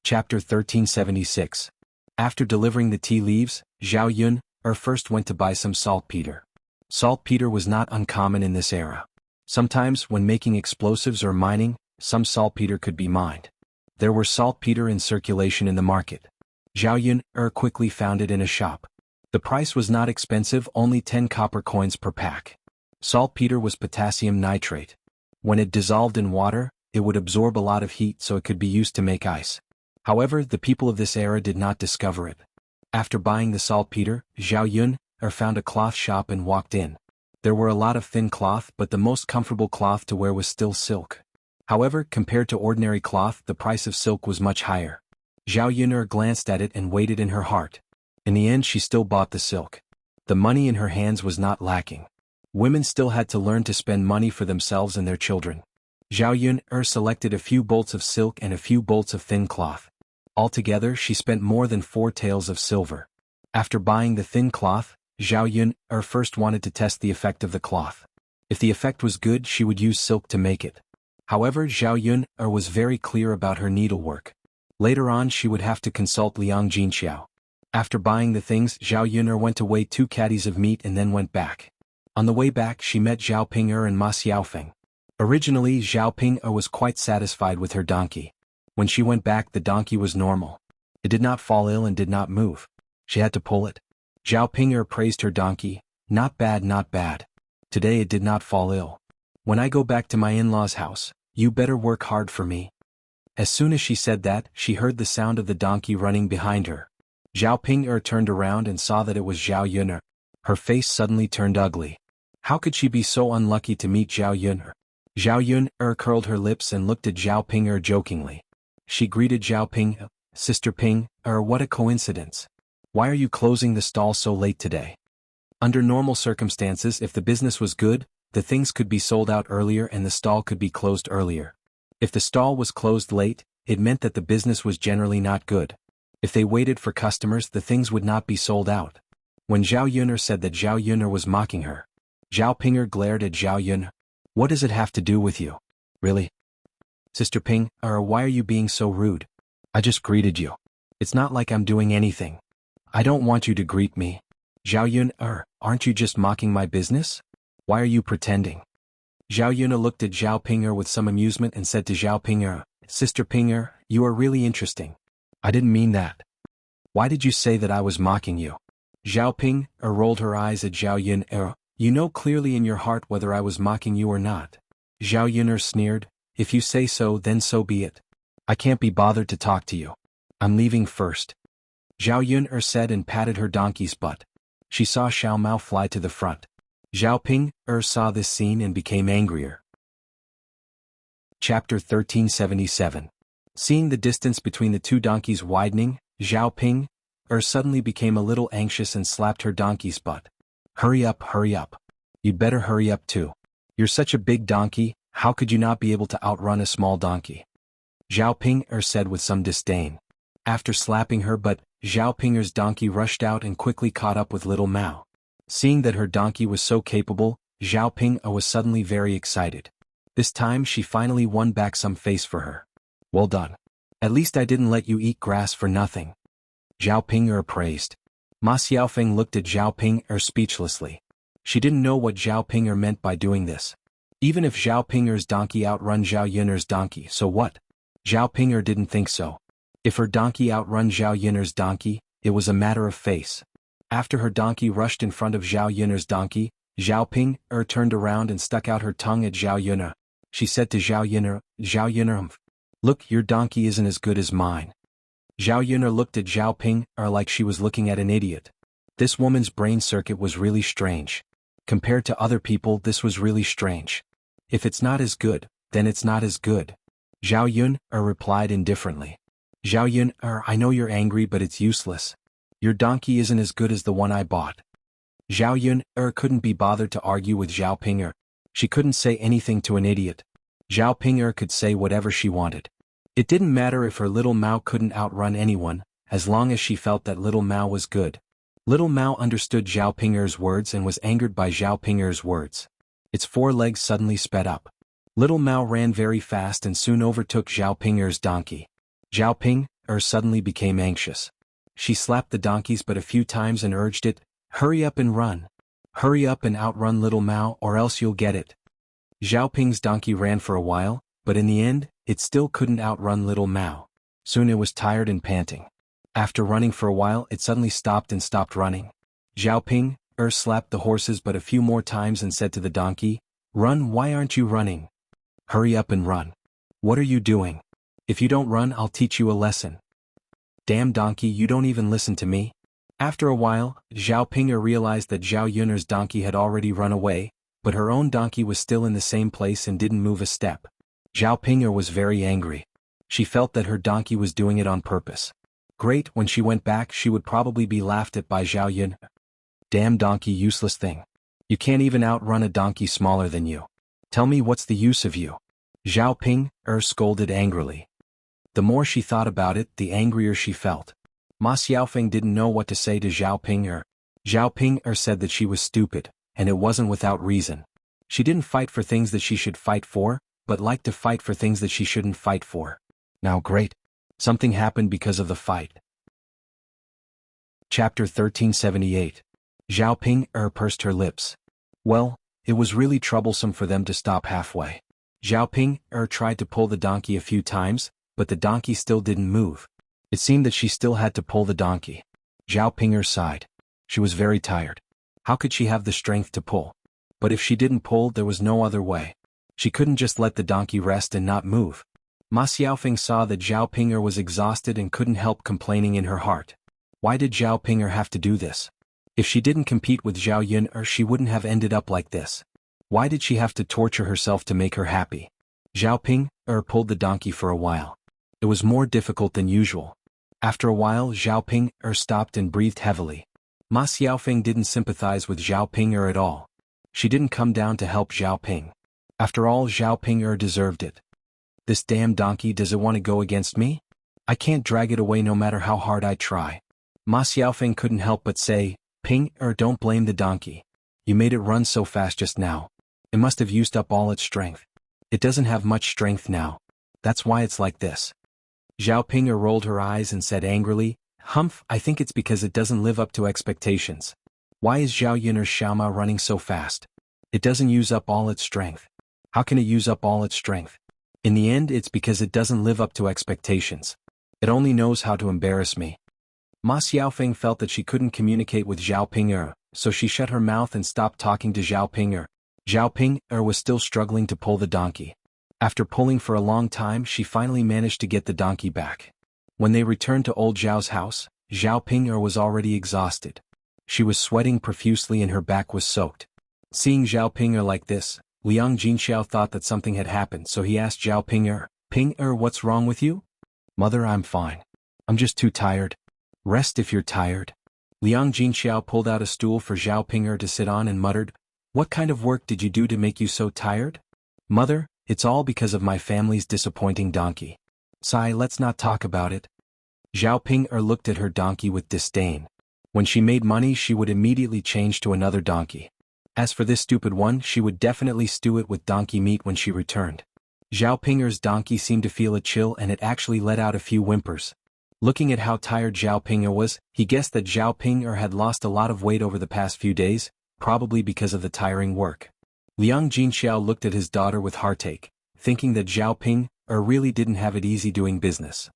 Chapter 1376. After delivering the tea leaves, Zhao Yun first went to buy some saltpeter. Saltpeter was not uncommon in this era. Sometimes, when making explosives or mining, some saltpeter could be mined. There were saltpeter in circulation in the market. Zhao Yun quickly found it in a shop. The price was not expensive, only 10 copper coins per pack. Saltpeter was potassium nitrate. When it dissolved in water, it would absorb a lot of heat, so it could be used to make ice. However, the people of this era did not discover it. After buying the saltpeter, Zhao Yun found a cloth shop and walked in. There were a lot of thin cloth, but the most comfortable cloth to wear was still silk. However, compared to ordinary cloth, the price of silk was much higher. Zhao Yun glanced at it and weighed it in her heart. In the end, she still bought the silk. The money in her hands was not lacking. Women still had to learn to spend money for themselves and their children. Zhao Yun selected a few bolts of silk and a few bolts of thin cloth. Altogether, she spent more than 4 taels of silver. After buying the thin cloth, Zhao Yun first wanted to test the effect of the cloth. If the effect was good, she would use silk to make it. However, Zhao Yun was very clear about her needlework. Later on, she would have to consult Liang Jinxiao. After buying the things, Zhao Yun went to weigh 2 caddies of meat and then went back. On the way back, she met Zhao Ping and Ma Xiaofeng. Originally, Zhao Ping was quite satisfied with her donkey. When she went back, the donkey was normal. It did not fall ill and did not move. She had to pull it. Zhao Ping praised her donkey. Not bad, not bad. Today it did not fall ill. When I go back to my in-laws' house, you better work hard for me. As soon as she said that, she heard the sound of the donkey running behind her. Zhao Ping turned around and saw that it was Zhao Yun. Her face suddenly turned ugly. How could she be so unlucky to meet Zhao Yun? Zhao Yun curled her lips and looked at Zhao Ping jokingly. She greeted Zhao Ping, "Sister Ping, what a coincidence. Why are you closing the stall so late today?" Under normal circumstances, if the business was good, the things could be sold out earlier and the stall could be closed earlier. If the stall was closed late, it meant that the business was generally not good. If they waited for customers, the things would not be sold out. When Zhao Yun said that Zhao Yun was mocking her, Zhao Ping glared at Zhao Yun. "What does it have to do with you? Really? Sister Ping, why are you being so rude? I just greeted you. It's not like I'm doing anything. I don't want you to greet me." Zhao Yun, aren't you just mocking my business? Why are you pretending? Zhao Yun looked at Zhao Ping with some amusement and said to Zhao Ping, "Sister Ping, you are really interesting. I didn't mean that. Why did you say that I was mocking you?" Zhao Ping rolled her eyes at Zhao Yun. "You know clearly in your heart whether I was mocking you or not." Zhao Yun sneered. "If you say so, then so be it. I can't be bothered to talk to you. I'm leaving first." Zhao Yun said and patted her donkey's butt. She saw Xiao Mao fly to the front. Zhao Ping saw this scene and became angrier. Chapter 1377. Seeing the distance between the 2 donkeys widening, Zhao Ping suddenly became a little anxious and slapped her donkey's butt. Hurry up, hurry up. You'd better hurry up too. You're such a big donkey, how could you not be able to outrun a small donkey?" Zhao Ping said with some disdain. After slapping her butt, Zhao Ping's donkey rushed out and quickly caught up with little Mao. Seeing that her donkey was so capable, Zhao Ping was suddenly very excited. This time she finally won back some face for her. "Well done. At least I didn't let you eat grass for nothing." Zhao Ping praised. Ma Xiaofeng looked at Zhao Ping speechlessly. She didn't know what Zhao Ping meant by doing this. Even if Zhao Ping's donkey outrun Zhao Yun's donkey, so what? Zhao Ping didn't think so. If her donkey outrun Zhao Yun's donkey, it was a matter of face. After her donkey rushed in front of Zhao Yun's donkey, Zhao Ping turned around and stuck out her tongue at Zhao Yun. She said to Zhao Yun, "Look, your donkey isn't as good as mine." Zhao Yun looked at Zhao Ping like she was looking at an idiot. This woman's brain circuit was really strange. Compared to other people, this was really strange. If it's not as good, then it's not as good. Zhao Yun replied indifferently. Zhao Yun, I know you're angry, but it's useless. Your donkey isn't as good as the one I bought. Zhao Yun couldn't be bothered to argue with Zhao Ping. She couldn't say anything to an idiot. Zhao Ping could say whatever she wanted. It didn't matter if her little Mao couldn't outrun anyone, as long as she felt that little Mao was good. Little Mao understood Zhao Ping's words and was angered by Zhao Ping's words. Its 4 legs suddenly sped up. Little Mao ran very fast and soon overtook Zhao Ping's donkey. Zhao Ping suddenly became anxious. She slapped the donkeys but a few times and urged it, "Hurry up and run. Hurry up and outrun little Mao or else you'll get it." Zhao Ping's donkey ran for a while, but in the end, it still couldn't outrun little Mao. Soon it was tired and panting. After running for a while it suddenly stopped and stopped running. Zhao Ping slapped the horses but a few more times and said to the donkey, "Run, why aren't you running? Hurry up and run. What are you doing? If you don't run I'll teach you a lesson. Damn donkey, you don't even listen to me." After a while, Zhao Pinger realized that Zhao Yun'er's donkey had already run away, but her own donkey was still in the same place and didn't move a step. Zhao Pinger was very angry. She felt that her donkey was doing it on purpose. Great, when she went back she would probably be laughed at by Zhao Yun. "Damn donkey, useless thing. You can't even outrun a donkey smaller than you. Tell me what's the use of you?" Zhao Ping scolded angrily. The more she thought about it, the angrier she felt. Ma Xiaofeng didn't know what to say to Zhao Ping. Zhao Ping said that she was stupid, and it wasn't without reason. She didn't fight for things that she should fight for, but liked to fight for things that she shouldn't fight for. Now great. Something happened because of the fight. Chapter 1378. Zhao Ping pursed her lips. Well, it was really troublesome for them to stop halfway. Zhao Ping tried to pull the donkey a few times, but the donkey still didn't move. It seemed that she still had to pull the donkey. Zhao Ping sighed. She was very tired. How could she have the strength to pull? But if she didn't pull, there was no other way. She couldn't just let the donkey rest and not move. Ma Xiaofeng saw that Zhao Ping was exhausted and couldn't help complaining in her heart. Why did Zhao Ping have to do this? If she didn't compete with Zhao Yun she wouldn't have ended up like this. Why did she have to torture herself to make her happy? Zhao Ping pulled the donkey for a while. It was more difficult than usual. After a while Zhao Ping stopped and breathed heavily. Ma Xiaofeng didn't sympathize with Zhao Ping at all. She didn't come down to help Zhao Ping. After all, Zhao Ping deserved it. This damn donkey, does it want to go against me? I can't drag it away no matter how hard I try. Ma Xiaofeng couldn't help but say, "Ping, don't blame the donkey. You made it run so fast just now. It must have used up all its strength. It doesn't have much strength now. That's why it's like this." Zhao Ping rolled her eyes and said angrily, "Humph, I think it's because it doesn't live up to expectations. Why is Zhao Yun'er's Xiaoma running so fast? It doesn't use up all its strength. How can it use up all its strength? In the end it's because it doesn't live up to expectations. It only knows how to embarrass me." Ma Xiaofeng felt that she couldn't communicate with Zhao Ping so she shut her mouth and stopped talking to Zhao Ping. Zhao Ping was still struggling to pull the donkey. After pulling for a long time she finally managed to get the donkey back. When they returned to old Zhao's house, Zhao Ping was already exhausted. She was sweating profusely and her back was soaked. Seeing Zhao Ping like this, Liang Jinxiao thought that something had happened so he asked Zhao Ping, "Ping, what's wrong with you?" "Mother, I'm fine. I'm just too tired." "Rest if you're tired." Liang Jinxiao pulled out a stool for Zhao Ping to sit on and muttered, "What kind of work did you do to make you so tired?" "Mother, it's all because of my family's disappointing donkey." "Sigh, let's not talk about it." Zhao Ping looked at her donkey with disdain. When she made money she would immediately change to another donkey. As for this stupid one, she would definitely stew it with donkey meat when she returned. Zhao Pinger's donkey seemed to feel a chill and it actually let out a few whimpers. Looking at how tired Zhao Pinger was, he guessed that Zhao Pinger had lost a lot of weight over the past few days, probably because of the tiring work. Liang Jinxiao looked at his daughter with heartache, thinking that Zhao Ping really didn't have it easy doing business.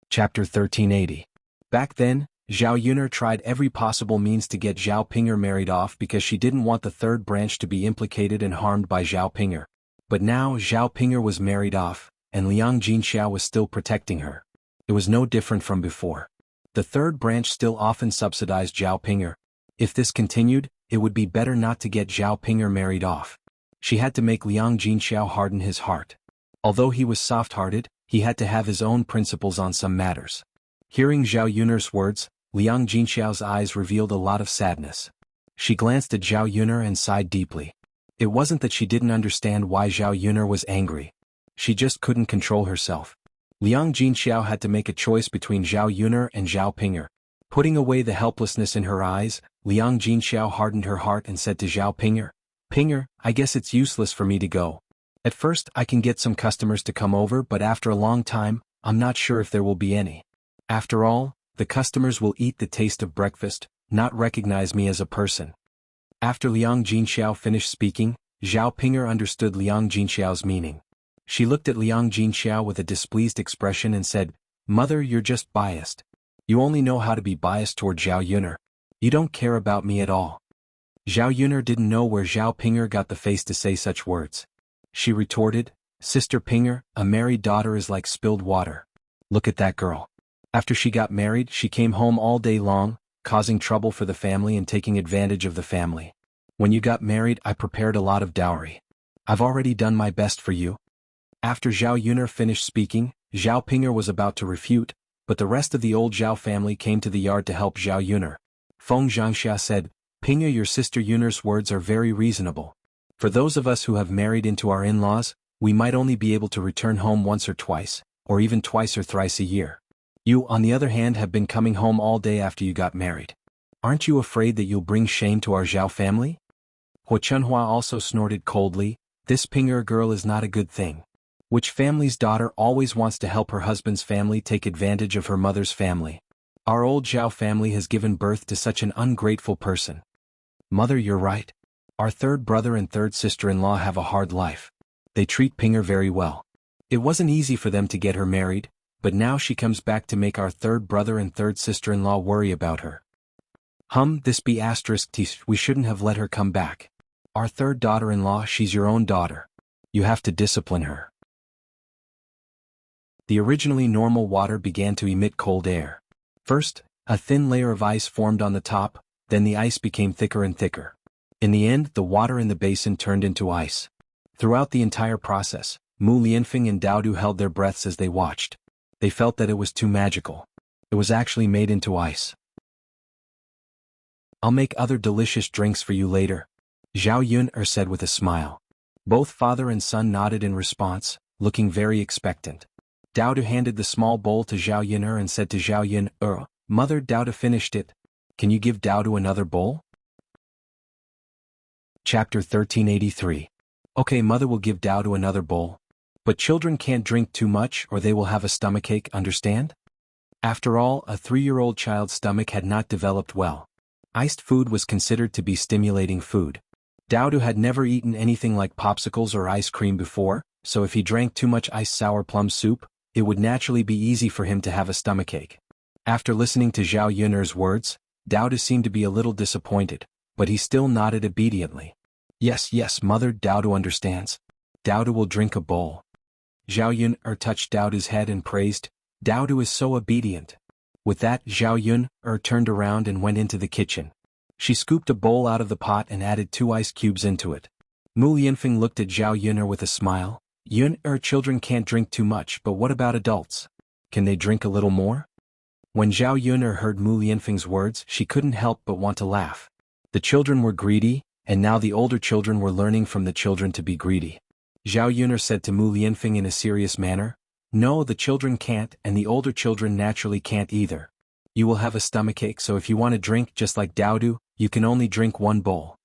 Chapter 1380. Back then, Zhao Yuner tried every possible means to get Zhao Pinger married off because she didn't want the third branch to be implicated and harmed by Zhao Pinger. But now Zhao Pinger was married off, and Liang Jinxiao was still protecting her. It was no different from before. The third branch still often subsidized Zhao Pinger. If this continued, it would be better not to get Zhao Pinger married off. She had to make Liang Jinxiao harden his heart. Although he was soft-hearted, he had to have his own principles on some matters. Hearing Zhao Yuner's words, Liang Jinxiao's eyes revealed a lot of sadness. She glanced at Zhao Yuner and sighed deeply. It wasn't that she didn't understand why Zhao Yuner was angry. She just couldn't control herself. Liang Jinxiao had to make a choice between Zhao Yuner and Zhao Pinger. Putting away the helplessness in her eyes, Liang Jinxiao hardened her heart and said to Zhao Pinger, "Pinger, I guess it's useless for me to go. At first I can get some customers to come over, but after a long time, I'm not sure if there will be any. After all, the customers will eat the taste of breakfast, not recognize me as a person. After Liang Jinxiao finished speaking, Zhao Ping'er understood Liang Jinxiao's meaning. She looked at Liang Jinxiao with a displeased expression and said, "Mother, you're just biased. You only know how to be biased toward Zhao Yun'er. You don't care about me at all." Zhao Yun'er didn't know where Zhao Ping'er got the face to say such words. She retorted, "Sister Ping'er, a married daughter is like spilled water. Look at that girl. After she got married, she came home all day long, causing trouble for the family and taking advantage of the family. When you got married, I prepared a lot of dowry. I've already done my best for you." After Zhao Yun'er finished speaking, Zhao Ping'er was about to refute, but the rest of the old Zhao family came to the yard to help Zhao Yun'er. Feng Xianxia said, "Ping'er, your sister Yun'er's words are very reasonable. For those of us who have married into our in-laws, we might only be able to return home once or twice, or even twice or thrice a year. You, on the other hand, have been coming home all day after you got married. Aren't you afraid that you'll bring shame to our Zhao family?" Xuanhuan also snorted coldly, "This Ping'er girl is not a good thing. Which family's daughter always wants to help her husband's family take advantage of her mother's family? Our old Zhao family has given birth to such an ungrateful person." "Mother, you're right. Our third brother and third sister-in-law have a hard life. They treat Ping'er very well. It wasn't easy for them to get her married, but now she comes back to make our third brother and third sister-in-law worry about her. This be asterisk t, we shouldn't have let her come back. Our third daughter-in-law, she's your own daughter. You have to discipline her." The originally normal water began to emit cold air. First, a thin layer of ice formed on the top, then the ice became thicker and thicker. In the end, the water in the basin turned into ice. Throughout the entire process, Mu Lianfeng and Daodu held their breaths as they watched. They felt that it was too magical. It was actually made into ice. "I'll make other delicious drinks for you later," Zhao Yun'er said with a smile. Both father and son nodded in response, looking very expectant. Daodu handed the small bowl to Zhao Yun'er and said to Zhao Yun'er, "Mother, Daodu finished it. Can you give Daodu another bowl?" Chapter 1383. Okay, mother will give Daodu another bowl. But children can't drink too much or they will have a stomachache, understand? After all, a 3-year-old child's stomach had not developed well. Iced food was considered to be stimulating food. Daodu had never eaten anything like popsicles or ice cream before, so if he drank too much iced sour plum soup, it would naturally be easy for him to have a stomachache. After listening to Zhao Yun'er's words, Daodu seemed to be a little disappointed, but he still nodded obediently. Yes, mother, Daodu understands. Daodu will drink a bowl." Zhao Yun'er touched Daodu's head and praised, "Daodu is so obedient." With that, Zhao Yun'er turned around and went into the kitchen. She scooped a bowl out of the pot and added 2 ice cubes into it. Mu Lianfeng looked at Zhao Yun'er with a smile. "Yun'er, children can't drink too much, but what about adults? Can they drink a little more?" When Zhao Yun'er heard Mu Lianfeng's words, she couldn't help but want to laugh. The children were greedy, and now the older children were learning from the children to be greedy. Zhao Yun'er said to Mu Lianfeng in a serious manner, "No, the children can't, and the older children naturally can't either. You will have a stomachache, so if you want to drink just like Daodu, you can only drink 1 bowl."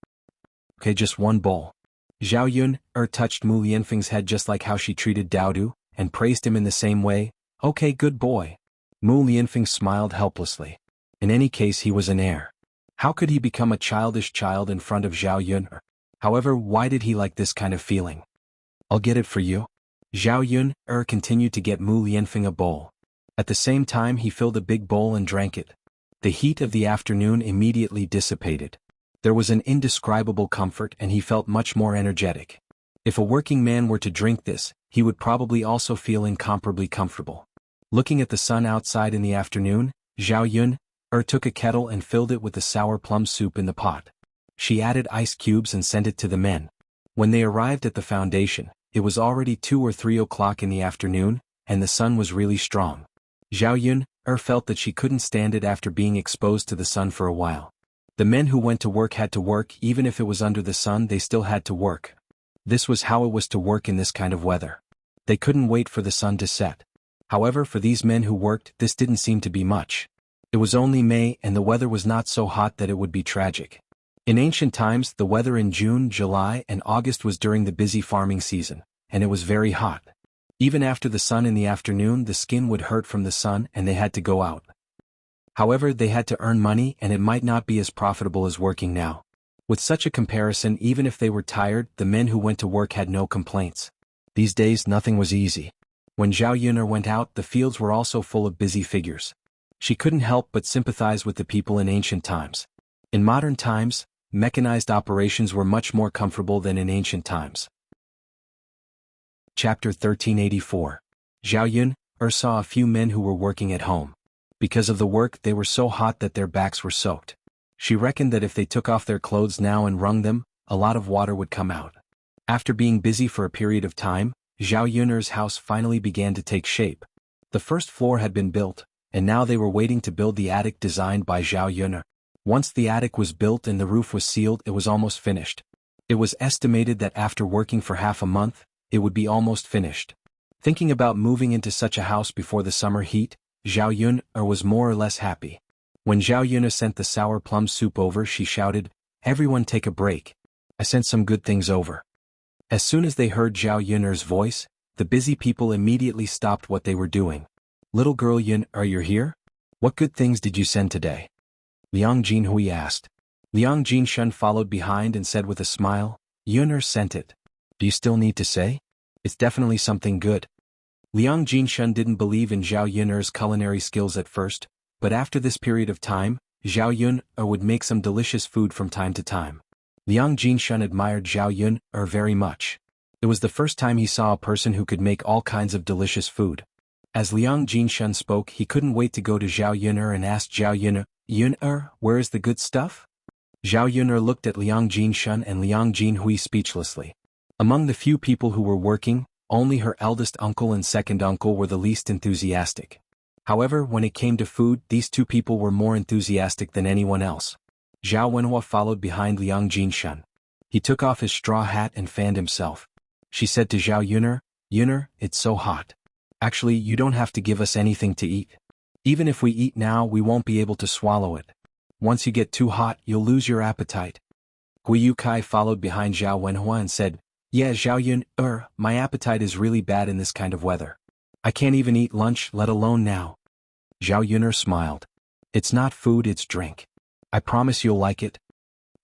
"Okay, just 1 bowl." Zhao Yun'er touched Mu Lianfeng's head just like how she treated Daodu, and praised him in the same way. "Okay, good boy." Mu Lianfeng smiled helplessly. In any case, he was an heir. How could he become a childish child in front of Zhao Yun'er? However, why did he like this kind of feeling? "I'll get it for you." Zhao Yun'er continued to get Mu Lianfeng a bowl. At the same time, he filled a big bowl and drank it. The heat of the afternoon immediately dissipated. There was an indescribable comfort and he felt much more energetic. If a working man were to drink this, he would probably also feel incomparably comfortable. Looking at the sun outside in the afternoon, Zhao Yun'er took a kettle and filled it with the sour plum soup in the pot. She added ice cubes and sent it to the men. When they arrived at the foundation, it was already 2 or 3 o'clock in the afternoon, and the sun was really strong. Zhao Yun'er felt that she couldn't stand it after being exposed to the sun for a while. The men who went to work had to work, even if it was under the sun they still had to work. This was how it was to work in this kind of weather. They couldn't wait for the sun to set. However, for these men who worked, this didn't seem to be much. It was only May and the weather was not so hot that it would be tragic. In ancient times, the weather in June, July, and August was during the busy farming season. and it was very hot. Even after the sun in the afternoon, the skin would hurt from the sun and they had to go out. However, they had to earn money and it might not be as profitable as working now. With such a comparison, even if they were tired, the men who went to work had no complaints. These days nothing was easy. When Zhao Yun went out, the fields were also full of busy figures. She couldn't help but sympathize with the people in ancient times. In modern times, mechanized operations were much more comfortable than in ancient times. Chapter 1384. Zhao Yun saw a few men who were working at home. Because of the work, they were so hot that their backs were soaked. She reckoned that if they took off their clothes now and wrung them, a lot of water would come out. After being busy for a period of time, Zhao Yun's house finally began to take shape. The first floor had been built, and now they were waiting to build the attic designed by Zhao Yun. Once the attic was built and the roof was sealed, it was almost finished. It was estimated that after working for half a month, it would be almost finished. Thinking about moving into such a house before the summer heat, Zhao Yun was more or less happy. When Zhao Yun sent the sour plum soup over, she shouted, "Everyone take a break. I sent some good things over." As soon as they heard Zhao Yun's voice, the busy people immediately stopped what they were doing. "Little girl Yun, are you here? What good things did you send today?" Liang Jinhui asked. Liang Jinshun followed behind and said with a smile, "Yun sent it. Do you still need to say? It's definitely something good." Liang Jinshun didn't believe in Zhao Yun's culinary skills at first, but after this period of time, Zhao Yun would make some delicious food from time to time. Liang Jinshun admired Zhao Yun very much. It was the first time he saw a person who could make all kinds of delicious food. As Liang Jinshun spoke, he couldn't wait to go to Zhao Yun and ask Zhao Yun, "Yun, where is the good stuff?" Zhao Yun looked at Liang Jinshun and Liang Jinhui speechlessly. Among the few people who were working, only her eldest uncle and second uncle were the least enthusiastic. However, when it came to food, these two people were more enthusiastic than anyone else. Zhao Wenhua followed behind Liang Jinshun. He took off his straw hat and fanned himself. She said to Zhao Yun, "Yun, it's so hot. Actually, you don't have to give us anything to eat. Even if we eat now, we won't be able to swallow it. Once you get too hot, you'll lose your appetite." Guiyu Kai followed behind Zhao Wenhua and said, "Yeah, Zhao Yun, my appetite is really bad in this kind of weather. I can't even eat lunch, let alone now." Zhao Yun smiled. "It's not food, it's drink. I promise you'll like it."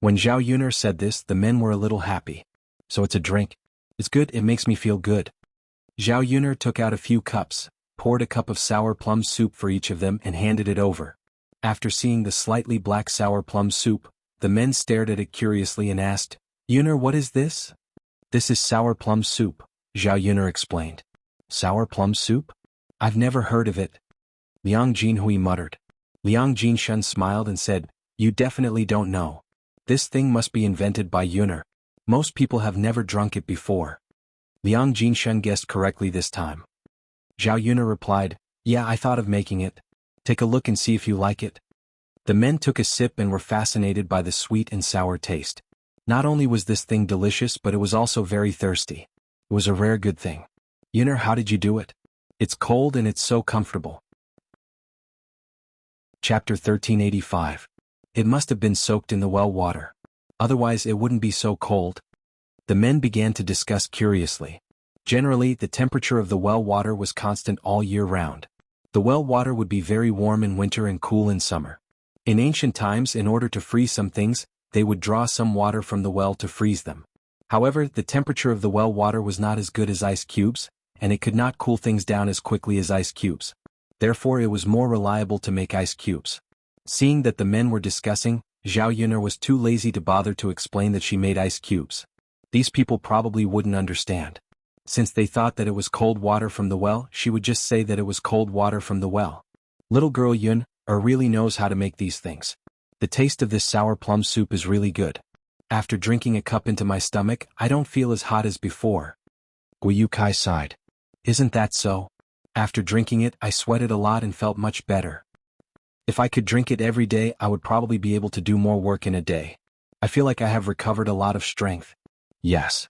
When Zhao Yun said this, the men were a little happy. "So it's a drink. It's good, it makes me feel good." Zhao Yun took out a few cups, poured a cup of sour plum soup for each of them and handed it over. After seeing the slightly black sour plum soup, the men stared at it curiously and asked, "Yun, what is this?" "This is sour plum soup," Zhao Yun explained. "Sour plum soup? I've never heard of it." Liang Jinhui muttered. Liang Jinshun smiled and said, "You definitely don't know. This thing must be invented by Yun. Most people have never drunk it before." Liang Jinshun guessed correctly this time. Zhao Yun replied, "Yeah, I thought of making it. Take a look and see if you like it." The men took a sip and were fascinated by the sweet and sour taste. Not only was this thing delicious, but it was also very thirsty. It was a rare good thing. "Yun, how did you do it? It's cold and it's so comfortable." Chapter 1385. It must have been soaked in the well water. Otherwise it wouldn't be so cold. The men began to discuss curiously. Generally, the temperature of the well water was constant all year round. The well water would be very warm in winter and cool in summer. In ancient times, in order to freeze some things, they would draw some water from the well to freeze them. However, the temperature of the well water was not as good as ice cubes, and it could not cool things down as quickly as ice cubes. Therefore it was more reliable to make ice cubes. Seeing that the men were discussing, Zhao Yun was too lazy to bother to explain that she made ice cubes. These people probably wouldn't understand. Since they thought that it was cold water from the well, she would just say that it was cold water from the well. Little girl Yun really knows how to make these things. The taste of this sour plum soup is really good. After drinking a cup into my stomach, I don't feel as hot as before." Guiyu Kai sighed. "Isn't that so? After drinking it, I sweated a lot and felt much better. If I could drink it every day, I would probably be able to do more work in a day. I feel like I have recovered a lot of strength." Yes.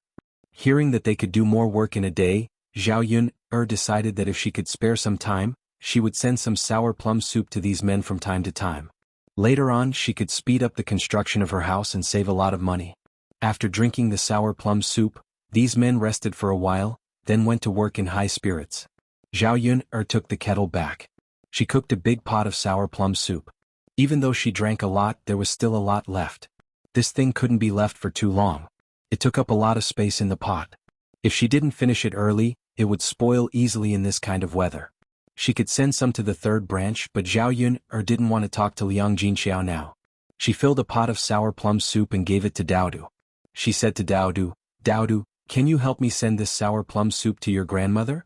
Hearing that they could do more work in a day, Zhao Yun decided that if she could spare some time, she would send some sour plum soup to these men from time to time. Later on, she could speed up the construction of her house and save a lot of money. After drinking the sour plum soup, these men rested for a while, then went to work in high spirits. Zhao Yun took the kettle back. She cooked a big pot of sour plum soup. Even though she drank a lot, there was still a lot left. This thing couldn't be left for too long. It took up a lot of space in the pot. If she didn't finish it early, it would spoil easily in this kind of weather. She could send some to the third branch, but Zhao Yun didn't want to talk to Liang Jinxiao now. She filled a pot of sour plum soup and gave it to Daodu. She said to Daodu, "Daodu, can you help me send this sour plum soup to your grandmother?"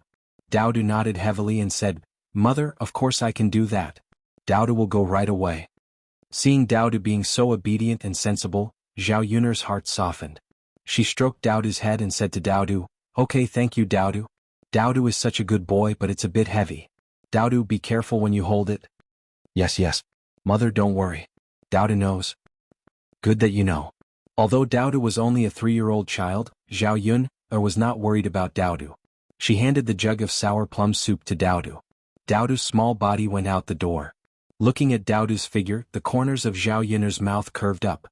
Daodu nodded heavily and said, "Mother, of course I can do that. Daodu will go right away." Seeing Daodu being so obedient and sensible, Zhao Yun's heart softened. She stroked Daodu's head and said to Daodu, "Okay, thank you, Daodu. Daodu is such a good boy, but it's a bit heavy. Daodu, be careful when you hold it." Yes. Mother, don't worry. Daodu knows." "Good that you know." Although Daodu was only a 3-year-old child, Zhao Yun was not worried about Daodu. She handed the jug of sour plum soup to Daodu. Daodu's small body went out the door. Looking at Daodu's figure, the corners of Zhao Yun's mouth curved up.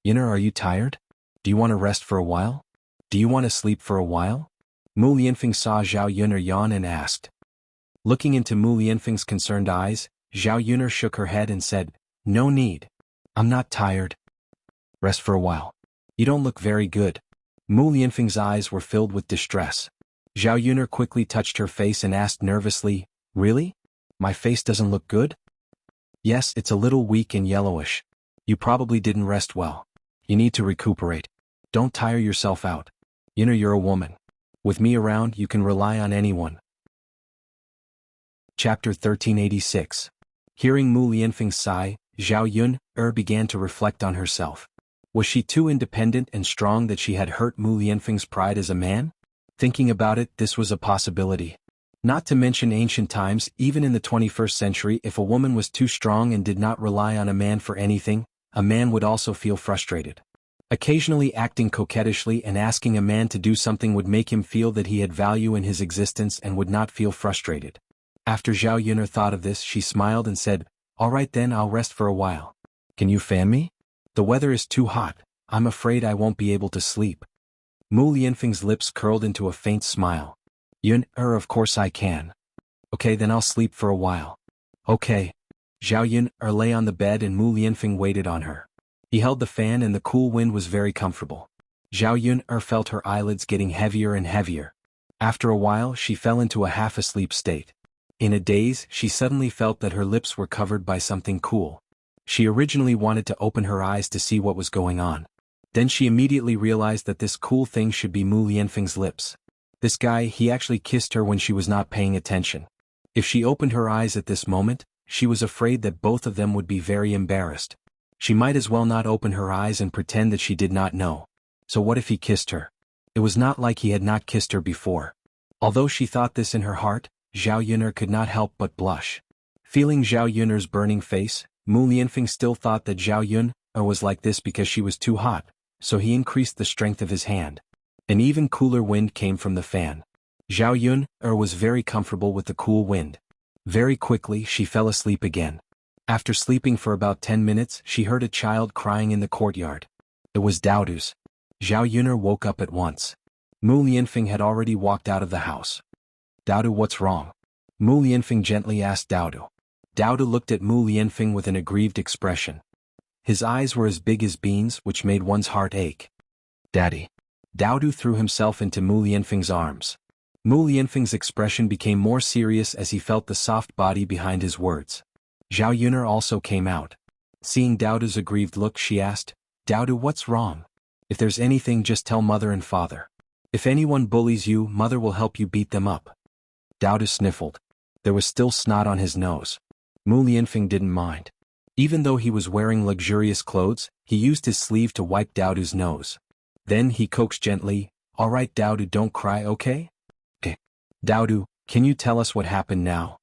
"Yun'er, are you tired? Do you want to rest for a while? Do you want to sleep for a while?" Mu Lianfeng saw Zhao Yun yawn and asked. Looking into Mu Lianfeng's concerned eyes, Zhao Yun shook her head and said, "No need. I'm not tired. Rest for a while. You don't look very good." Mu Lianfeng's eyes were filled with distress. Zhao Yun quickly touched her face and asked nervously, "Really? My face doesn't look good?" "Yes, it's a little weak and yellowish. You probably didn't rest well. You need to recuperate. Don't tire yourself out. You're a woman. With me around, you can rely on anyone." Chapter 1386. Hearing Mu Lianfeng's sigh, Zhao Yun began to reflect on herself. Was she too independent and strong that she had hurt Mu Lianfeng's pride as a man? Thinking about it, this was a possibility. Not to mention ancient times, even in the 21st century, if a woman was too strong and did not rely on a man for anything, a man would also feel frustrated. Occasionally acting coquettishly and asking a man to do something would make him feel that he had value in his existence and would not feel frustrated. After Zhao Yun thought of this, she smiled and said, "All right then, I'll rest for a while. Can you fan me? The weather is too hot. I'm afraid I won't be able to sleep." Mu Lianfeng's lips curled into a faint smile. "Yun, of course I can. Okay, then I'll sleep for a while." "Okay." Zhao Yun lay on the bed and Mu Lianfeng waited on her. He held the fan and the cool wind was very comfortable. Zhao Yun felt her eyelids getting heavier and heavier. After a while, she fell into a half-asleep state. In a daze, she suddenly felt that her lips were covered by something cool. She originally wanted to open her eyes to see what was going on. Then she immediately realized that this cool thing should be Mu Lianfeng's lips. This guy, he actually kissed her when she was not paying attention. If she opened her eyes at this moment, she was afraid that both of them would be very embarrassed. She might as well not open her eyes and pretend that she did not know. So what if he kissed her? It was not like he had not kissed her before. Although she thought this in her heart, Zhao Yun could not help but blush. Feeling Zhao Yun's burning face, Mu Lianfeng still thought that Zhao Yun was like this because she was too hot, so he increased the strength of his hand. An even cooler wind came from the fan. Zhao Yun was very comfortable with the cool wind. Very quickly, she fell asleep again. After sleeping for about 10 minutes, she heard a child crying in the courtyard. It was Daodu's. Zhao Yun woke up at once. Mu Lianfeng had already walked out of the house. "Daodu, what's wrong?" Mu Lianfeng gently asked Daodu. Daodu looked at Mu Lianfeng with an aggrieved expression. His eyes were as big as beans, which made one's heart ache. "Daddy." Daodu threw himself into Mu Lianfeng's arms. Mu Lianfeng's expression became more serious as he felt the soft body behind his words. Zhao Yun also came out. Seeing Daodu's aggrieved look, she asked, "Daodu, what's wrong? If there's anything, just tell mother and father. If anyone bullies you, mother will help you beat them up." Daodu sniffled. There was still snot on his nose. Mu Lianfeng didn't mind. Even though he was wearing luxurious clothes, he used his sleeve to wipe Daodu's nose. Then he coaxed gently, "All right, Daodu, don't cry, okay? Okay. Daodu, can you tell us what happened now?"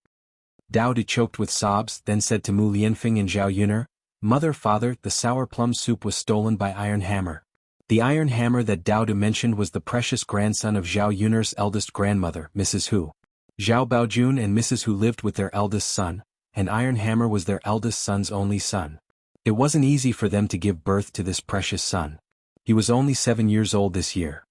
Daodu choked with sobs, then said to Mu Lianfeng and Zhao Yun, "Mother, father, the sour plum soup was stolen by Iron Hammer." The Iron Hammer that Daodu mentioned was the precious grandson of Zhao Yun's eldest grandmother, Mrs. Hu. Zhao Baojun and Mrs. Hu lived with their eldest son, and Iron Hammer was their eldest son's only son. It wasn't easy for them to give birth to this precious son. He was only 7 years old this year.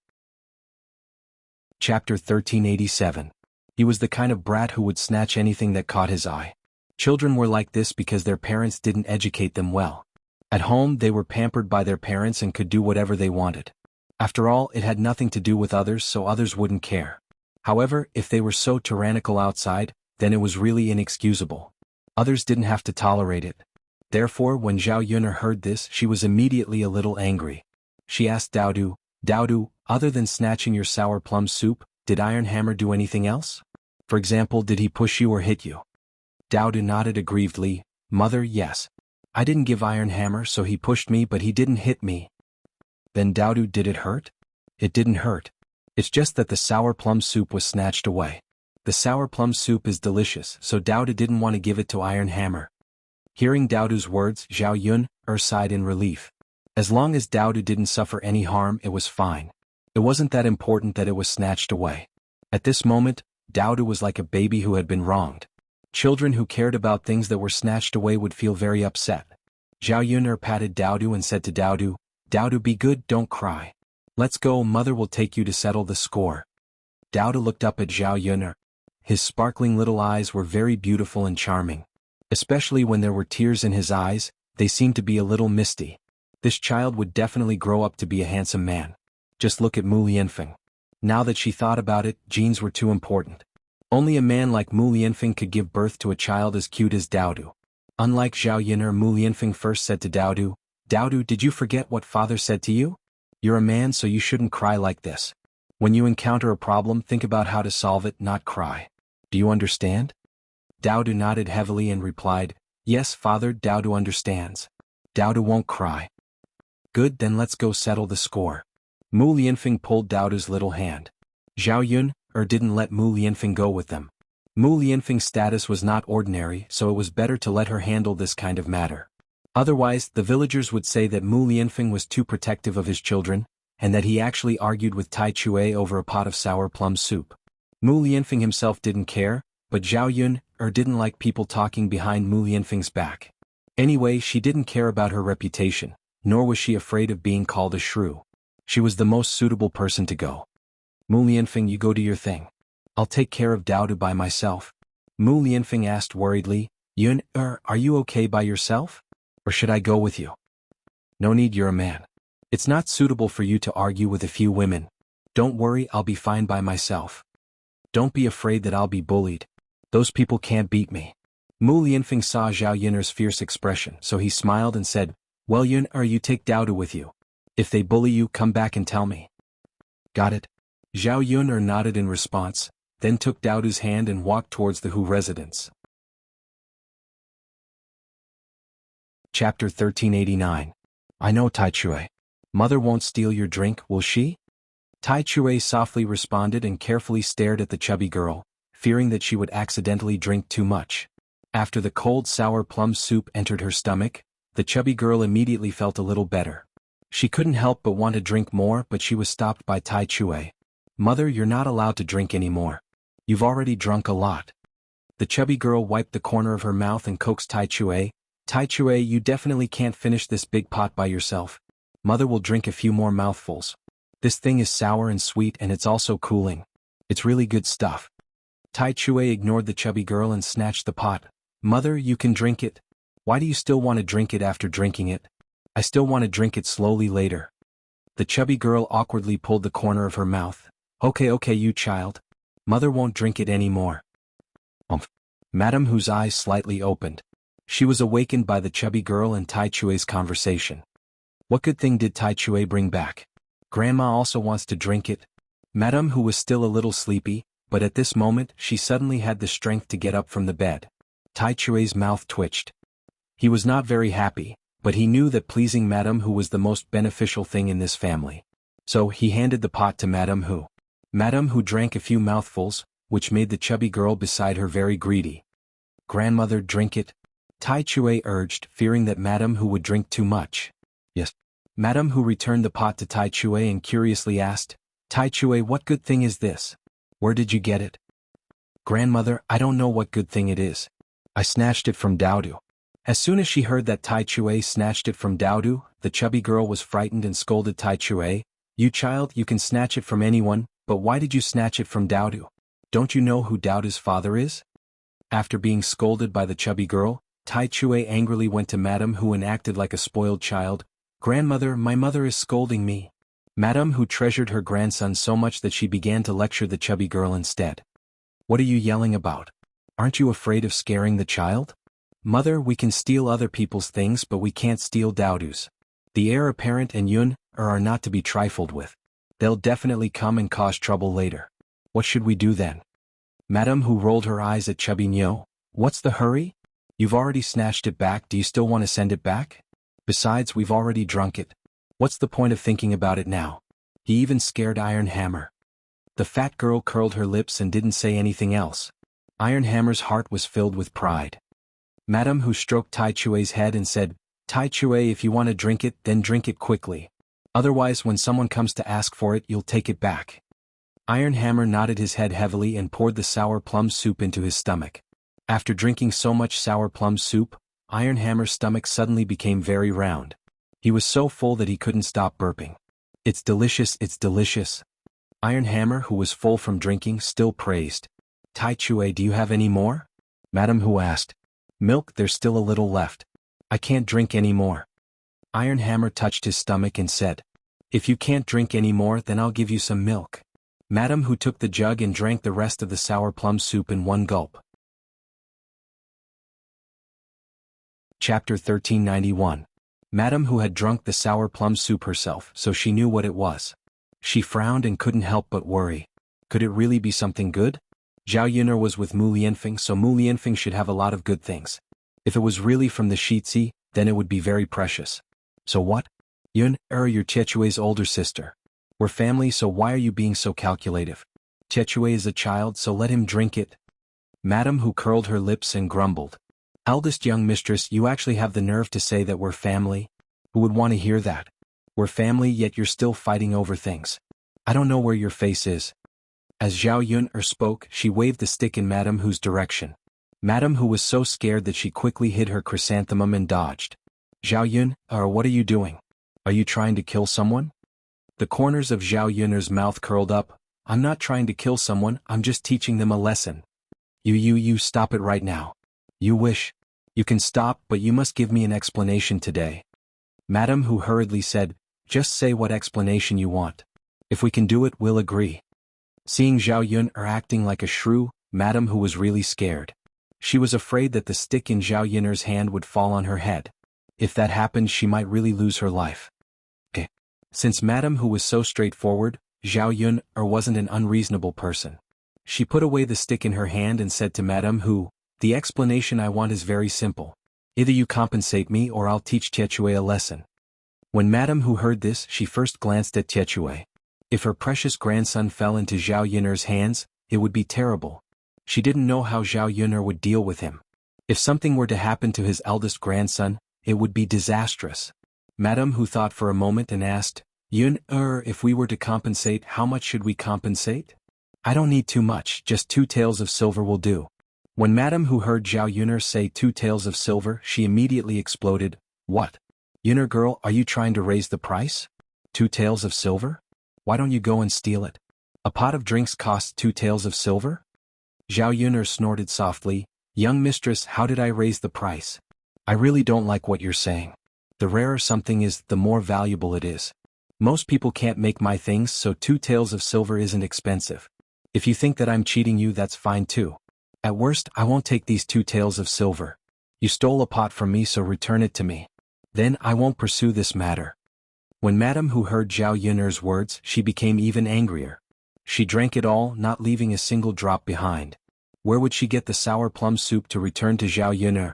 Chapter 1387. He was the kind of brat who would snatch anything that caught his eye. Children were like this because their parents didn't educate them well. At home they were pampered by their parents and could do whatever they wanted. After all, it had nothing to do with others, so others wouldn't care. However, if they were so tyrannical outside, then it was really inexcusable. Others didn't have to tolerate it. Therefore, when Xiaoyun heard this, she was immediately a little angry. She asked Daodu, "Daodu, other than snatching your sour plum soup, did Iron Hammer do anything else? For example, did he push you or hit you?" Daodu nodded aggrievedly. "Mother, yes. I didn't give Iron Hammer, so he pushed me, but he didn't hit me." "Then Daodu, did it hurt?" "It didn't hurt. It's just that the sour plum soup was snatched away. The sour plum soup is delicious, so Daodu didn't want to give it to Iron Hammer." Hearing Daodu's words, Xiaoyun sighed in relief. As long as Daodu didn't suffer any harm, it was fine. It wasn't that important that it was snatched away. At this moment, Daodu was like a baby who had been wronged. Children who cared about things that were snatched away would feel very upset. Xiaoyun patted Daodu and said to Daodu, "Daodu, be good, don't cry. Let's go, mother will take you to settle the score." Daodu looked up at Xiaoyun. His sparkling little eyes were very beautiful and charming. Especially when there were tears in his eyes, they seemed to be a little misty. This child would definitely grow up to be a handsome man. Just look at Mu Lianfeng. Now that she thought about it, genes were too important. Only a man like Mu Lianfeng could give birth to a child as cute as Daodu. Unlike Xiaoyun, Mu Lianfeng first said to Daodu, "Daodu, did you forget what father said to you? You're a man, so you shouldn't cry like this. When you encounter a problem, think about how to solve it, not cry. Do you understand?" Daodu nodded heavily and replied, "Yes, father, Daodu understands. Daodu won't cry." "Good, then let's go settle the score." Mu Lianfeng pulled Daodu's little hand. Xiaoyun didn't let Mu Lianfeng go with them. Mu Lianfeng's status was not ordinary, so it was better to let her handle this kind of matter. Otherwise, the villagers would say that Mu Lianfeng was too protective of his children, and that he actually argued with Tai Chue over a pot of sour plum soup. Mu Lianfeng himself didn't care, but Xiaoyun didn't like people talking behind Mu Lianfeng's back. Anyway, she didn't care about her reputation, nor was she afraid of being called a shrew. She was the most suitable person to go. "Mu Lianfeng, you go do your thing. I'll take care of Daodu by myself." Mu Lianfeng asked worriedly, "Yun, are you okay by yourself? Or should I go with you?" "No need, you're a man. It's not suitable for you to argue with a few women. Don't worry, I'll be fine by myself. Don't be afraid that I'll be bullied. Those people can't beat me." Mu Lianfeng saw Xiaoyun's fierce expression, so he smiled and said, "Well, Yun, you take Daodu with you. If they bully you, come back and tell me." "Got it." Xiaoyun nodded in response, then took Daodu's hand and walked towards the Hu residence. Chapter 1389. "I know, Tai Chue. Mother won't steal your drink, will she?" Tai Chue softly responded and carefully stared at the chubby girl, fearing that she would accidentally drink too much. After the cold sour plum soup entered her stomach, the chubby girl immediately felt a little better. She couldn't help but want to drink more, but she was stopped by Tai Chue. "Mother, you're not allowed to drink anymore. You've already drunk a lot." The chubby girl wiped the corner of her mouth and coaxed Tai Chue. "Tai Chue, you definitely can't finish this big pot by yourself. Mother will drink a few more mouthfuls. This thing is sour and sweet and it's also cooling. It's really good stuff." Tai Chue ignored the chubby girl and snatched the pot. "Mother, you can drink it. Why do you still want to drink it after drinking it?" "I still want to drink it slowly later." The chubby girl awkwardly pulled the corner of her mouth. Okay, you child. Mother won't drink it anymore." Madame Hu's eyes slightly opened. She was awakened by the chubby girl and Tai Chue's conversation. What good thing did Tai Chue bring back? Grandma also wants to drink it. Madame Hu was still a little sleepy, but at this moment she suddenly had the strength to get up from the bed. Tai Chue's mouth twitched. He was not very happy, but he knew that pleasing Madame Hu was the most beneficial thing in this family. So he handed the pot to Madame Hu. Madame Hu drank a few mouthfuls, which made the chubby girl beside her very greedy. "Grandmother, drink it," Tai Chue urged, fearing that Madame Hu would drink too much. "Yes." Madame Hu returned the pot to Tai Chue and curiously asked, "Tai Chue, what good thing is this? Where did you get it?" "Grandmother, I don't know what good thing it is. I snatched it from Daodu." As soon as she heard that Tai Chue snatched it from Daodu, the chubby girl was frightened and scolded Tai Chue. "You child, you can snatch it from anyone, But why did you snatch it from Daodu? Don't you know who Daodu's father is? After being scolded by the chubby girl, Tai Chue angrily went to Madame Hu and acted like a spoiled child. Grandmother, my mother is scolding me. Madame Hu treasured her grandson so much that she began to lecture the chubby girl instead. What are you yelling about? Aren't you afraid of scaring the child? Mother, we can steal other people's things but we can't steal Daodu's. The heir apparent and Yun are not to be trifled with. They'll definitely come and cause trouble later. What should we do then? Madame Hu rolled her eyes at chubby Nyo. What's the hurry? You've already snatched it back, do you still want to send it back? Besides, we've already drunk it. What's the point of thinking about it now? He even scared Iron Hammer. The fat girl curled her lips and didn't say anything else. Iron Hammer's heart was filled with pride. Madame Hu stroked Tai Chue's head and said, Tai Chue, if you want to drink it, then drink it quickly. Otherwise, when someone comes to ask for it, you'll take it back. Iron Hammer nodded his head heavily and poured the sour plum soup into his stomach. After drinking so much sour plum soup, Iron Hammer's stomach suddenly became very round. He was so full that he couldn't stop burping. It's delicious, it's delicious. Iron Hammer, who was full from drinking, still praised. Tai Chue, do you have any more? Madame Hu asked. Milk, there's still a little left. I can't drink any more. Iron Hammer touched his stomach and said, if you can't drink any more, then I'll give you some milk. Madame Hu took the jug and drank the rest of the sour plum soup in one gulp. Chapter 1391. Madame Hu had drunk the sour plum soup herself, so she knew what it was. She frowned and couldn't help but worry. Could it really be something good? Zhao Yun'er was with Mu Lianfeng, so Mu Lianfeng should have a lot of good things. If it was really from the Shitzi, then it would be very precious. So what? Yun'er, you're Tietue's older sister. We're family, so why are you being so calculative? Tietue is a child, so let him drink it. Madame Hu curled her lips and grumbled. Eldest young mistress, you actually have the nerve to say that we're family? Who would want to hear that? We're family, yet you're still fighting over things. I don't know where your face is. As Zhao Yun'er spoke, she waved the stick in Madame Hu's direction. Madame Hu was so scared that she quickly hid her chrysanthemum and dodged. Zhao Yun'er, what are you doing? Are you trying to kill someone? The corners of Zhao Yun'er's mouth curled up. I'm not trying to kill someone, I'm just teaching them a lesson. You stop it right now. You wish. You can stop, but you must give me an explanation today. Madame Hu hurriedly said, just say what explanation you want. If we can do it, we'll agree. Seeing Zhao Yun'er acting like a shrew, Madame Hu was really scared. She was afraid that the stick in Zhao Yun'er's hand would fall on her head. If that happened, she might really lose her life. Since Madame Hu was so straightforward, Zhao Yun'er wasn't an unreasonable person. She put away the stick in her hand and said to Madame Hu, the explanation I want is very simple. Either you compensate me or I'll teach Tietue a lesson. When Madame Hu heard this, she first glanced at Tietue. If her precious grandson fell into Zhao Yun'er's hands, it would be terrible. She didn't know how Zhao Yun'er would deal with him. If something were to happen to his eldest grandson, it would be disastrous. Madame Hu thought for a moment and asked, Yun'er, if we were to compensate, how much should we compensate? I don't need too much, just 2 taels of silver will do. When Madame Hu heard Zhao Yun'er say 2 taels of silver, she immediately exploded. What? Yun'er girl, are you trying to raise the price? 2 taels of silver? Why don't you go and steal it? A pot of drinks costs 2 taels of silver? Zhao Yun'er snorted softly. Young mistress, how did I raise the price? I really don't like what you're saying. The rarer something is, the more valuable it is. Most people can't make my things, so 2 taels of silver isn't expensive. If you think that I'm cheating you, that's fine too. At worst, I won't take these 2 taels of silver. You stole a pot from me, so return it to me. Then I won't pursue this matter. When Madame Hu heard Zhao Yun'er's words, she became even angrier. She drank it all, not leaving a single drop behind. Where would she get the sour plum soup to return to Zhao Yun'er?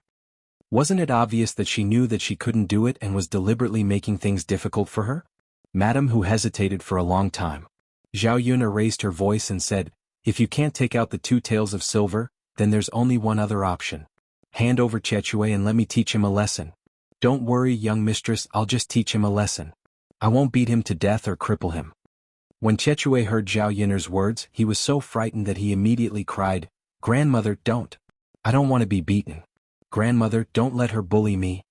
Wasn't it obvious that she knew that she couldn't do it and was deliberately making things difficult for her? Madame Hu hesitated for a long time. Zhao Yun'er raised her voice and said, if you can't take out the 2 taels of silver, then there's only one other option. Hand over Tietue and let me teach him a lesson. Don't worry, young mistress, I'll just teach him a lesson. I won't beat him to death or cripple him. When Tietue heard Zhao Yun'er's words, he was so frightened that he immediately cried, Grandmother, don't. I don't want to be beaten. Grandmother, don't let her bully me.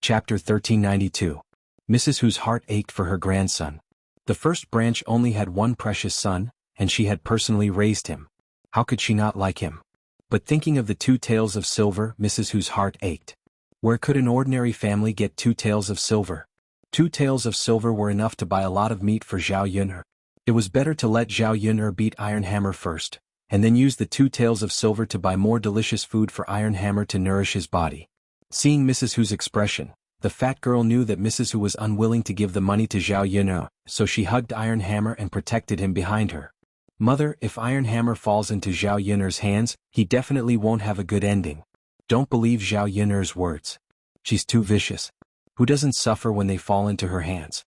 Chapter 1392. Mrs. Hu's heart ached for her grandson. The first branch only had one precious son, and she had personally raised him. How could she not like him? But thinking of the 2 taels of silver, Mrs. Hu's heart ached. Where could an ordinary family get 2 taels of silver? 2 taels of silver were enough to buy a lot of meat for Zhao Yun'er. It was better to let Zhao Yun'er beat Iron Hammer first, and then use the 2 taels of silver to buy more delicious food for Iron Hammer to nourish his body. Seeing Mrs. Hu's expression, the fat girl knew that Mrs. Hu was unwilling to give the money to Zhao Yun'er, so she hugged Iron Hammer and protected him behind her. Mother, if Iron Hammer falls into Zhao Yun'er's hands, he definitely won't have a good ending. Don't believe Zhao Yun'er's words. She's too vicious. Who doesn't suffer when they fall into her hands?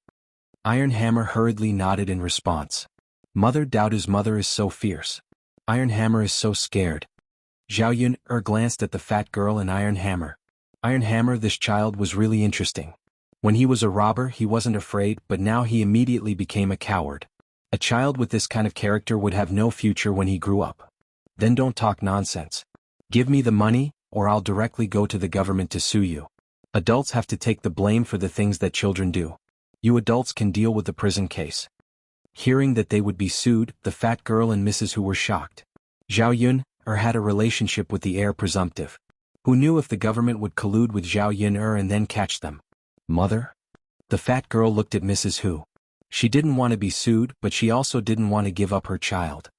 Iron Hammer hurriedly nodded in response. Mother Daodu's mother is so fierce. Iron Hammer is so scared. Zhao Yun'er glanced at the fat girl and Iron Hammer. Iron Hammer, this child was really interesting. When he was a robber he wasn't afraid, but now he immediately became a coward. A child with this kind of character would have no future when he grew up. Then don't talk nonsense. Give me the money, or I'll directly go to the government to sue you. Adults have to take the blame for the things that children do. You adults can deal with the prison case. Hearing that they would be sued, the fat girl and Mrs. Hu were shocked. Zhao Yun'er had a relationship with the heir presumptive. Who knew if the government would collude with Zhao Yun'er and then catch them? Mother? The fat girl looked at Mrs. Hu. She didn't want to be sued, but she also didn't want to give up her child.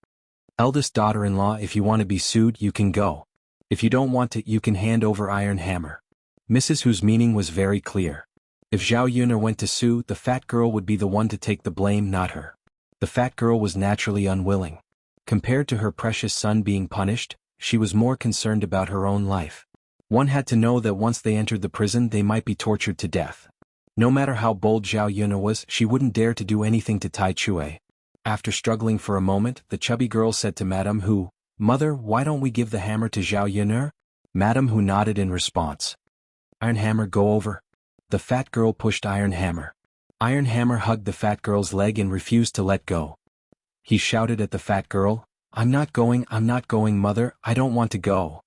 Eldest daughter-in-law, if you want to be sued, you can go. If you don't want to, you can hand over Iron Hammer. Mrs. Hu's meaning was very clear. If Zhao Yun'er went to sue, the fat girl would be the one to take the blame, not her. The fat girl was naturally unwilling. Compared to her precious son being punished, she was more concerned about her own life. One had to know that once they entered the prison they might be tortured to death. No matter how bold Zhao Yun'er was, she wouldn't dare to do anything to Tai Chui. After struggling for a moment, the chubby girl said to Madame Hu, Mother, why don't we give the hammer to Zhao Yun'er? Madame Hu nodded in response. Iron Hammer, go over. The fat girl pushed Iron Hammer. Iron Hammer hugged the fat girl's leg and refused to let go. He shouted at the fat girl, I'm not going, mother, I don't want to go.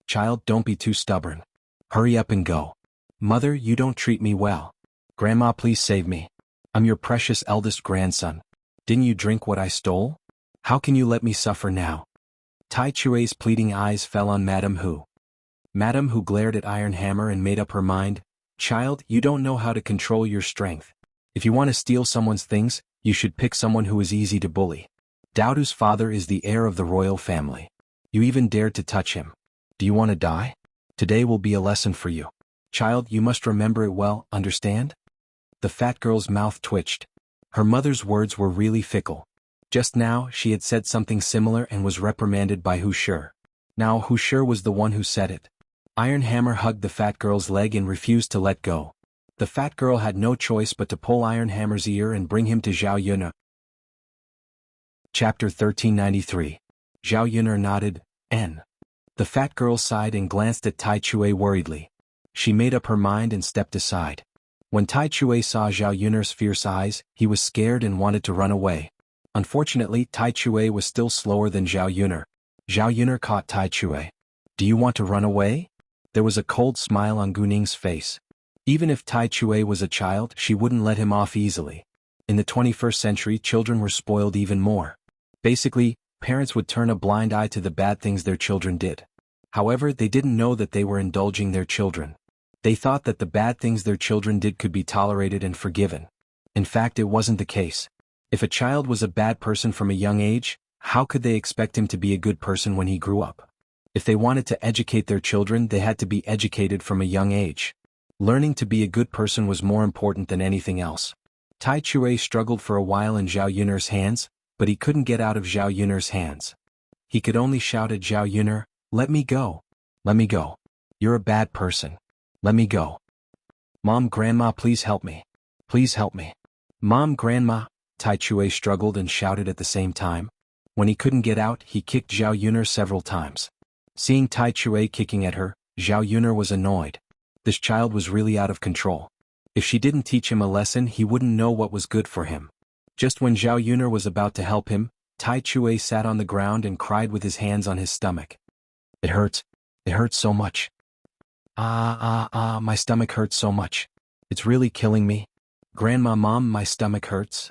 Child, don't be too stubborn. Hurry up and go. Mother, you don't treat me well. Grandma, please save me. I'm your precious eldest grandson. Didn't you drink what I stole? How can you let me suffer now? Tai Chui's pleading eyes fell on Madame Hu. Madame Hu glared at Iron Hammer and made up her mind, Child, you don't know how to control your strength. If you want to steal someone's things, you should pick someone who is easy to bully. Daodu's father is the heir of the royal family. You even dared to touch him. Do you want to die? Today will be a lesson for you. Child, you must remember it well, understand? The fat girl's mouth twitched. Her mother's words were really fickle. Just now, she had said something similar and was reprimanded by Hu Shi. Now Hu Shi was the one who said it. Iron Hammer hugged the fat girl's leg and refused to let go. The fat girl had no choice but to pull Iron Hammer's ear and bring him to Zhao Yun'er. Chapter 1393. Zhao Yun'er nodded, N. The fat girl sighed and glanced at Tai Chui worriedly. She made up her mind and stepped aside. When Tai Chui saw Zhao Yun'er's fierce eyes, he was scared and wanted to run away. Unfortunately, Tai Chui was still slower than Zhao Yun'er. Zhao Yun'er caught Tai Chui. Do you want to run away? There was a cold smile on Guning's face. Even if Tai Chui was a child, she wouldn't let him off easily. In the 21st century, children were spoiled even more. Basically, parents would turn a blind eye to the bad things their children did. However, they didn't know that they were indulging their children. They thought that the bad things their children did could be tolerated and forgiven. In fact, it wasn't the case. If a child was a bad person from a young age, how could they expect him to be a good person when he grew up? If they wanted to educate their children, they had to be educated from a young age. Learning to be a good person was more important than anything else. Tai Chui struggled for a while in Zhao Yun'er's hands, but he couldn't get out of Zhao Yun'er's hands. He could only shout at Zhao Yun'er, Let me go. Let me go. You're a bad person. Let me go. Mom, Grandma, please help me. Please help me. Mom, Grandma, Tai Chui struggled and shouted at the same time. When he couldn't get out, he kicked Zhao Yun'er several times. Seeing Tai Chui kicking at her, Zhao Yun'er was annoyed. This child was really out of control. If she didn't teach him a lesson, he wouldn't know what was good for him. Just when Zhao Yun'er was about to help him, Tai Chui sat on the ground and cried with his hands on his stomach. It hurts. It hurts so much. My stomach hurts so much. It's really killing me. Grandma, Mom, my stomach hurts.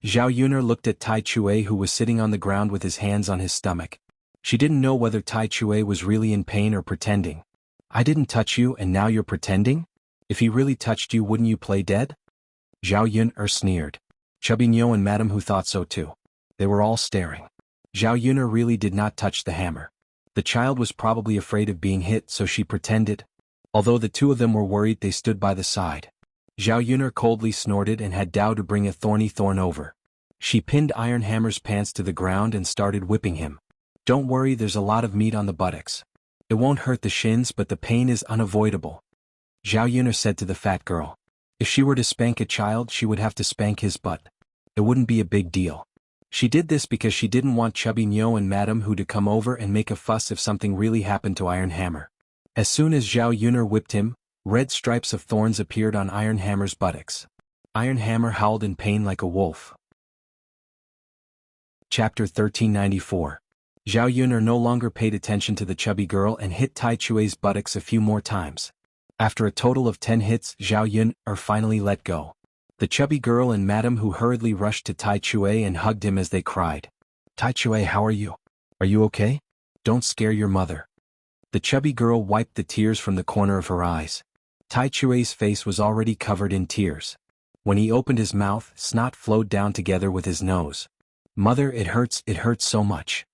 Zhao Yuner looked at Tai Chue, who was sitting on the ground with his hands on his stomach. She didn't know whether Tai Chue was really in pain or pretending. I didn't touch you and now you're pretending? If he really touched you, wouldn't you play dead? Zhao Yuner sneered. Chubby Nyo and Madame Hu thought so too. They were all staring. Zhao Yuner really did not touch the hammer. The child was probably afraid of being hit, so she pretended. Although the two of them were worried, they stood by the side. Zhao Yuner coldly snorted and had Dao to bring a thorny thorn over. She pinned Iron Hammer's pants to the ground and started whipping him. Don't worry, there's a lot of meat on the buttocks. It won't hurt the shins, but the pain is unavoidable. Zhao Yuner said to the fat girl. If she were to spank a child, she would have to spank his butt. It wouldn't be a big deal. She did this because she didn't want Chubby Nyo and Madame Hu to come over and make a fuss if something really happened to Iron Hammer. As soon as Zhao Yuner whipped him, red stripes of thorns appeared on Iron Hammer's buttocks. Iron Hammer howled in pain like a wolf. Chapter 1394. Zhao Yuner no longer paid attention to the chubby girl and hit Tai Chue's buttocks a few more times. After a total of 10 hits, Zhao Yuner finally let go. The chubby girl and Madame Hu hurriedly rushed to Tai Chue and hugged him as they cried. Tai Chue, how are you? Are you okay? Don't scare your mother. The chubby girl wiped the tears from the corner of her eyes. Tai Chue's face was already covered in tears. When he opened his mouth, snot flowed down together with his nose. Mother, it hurts so much.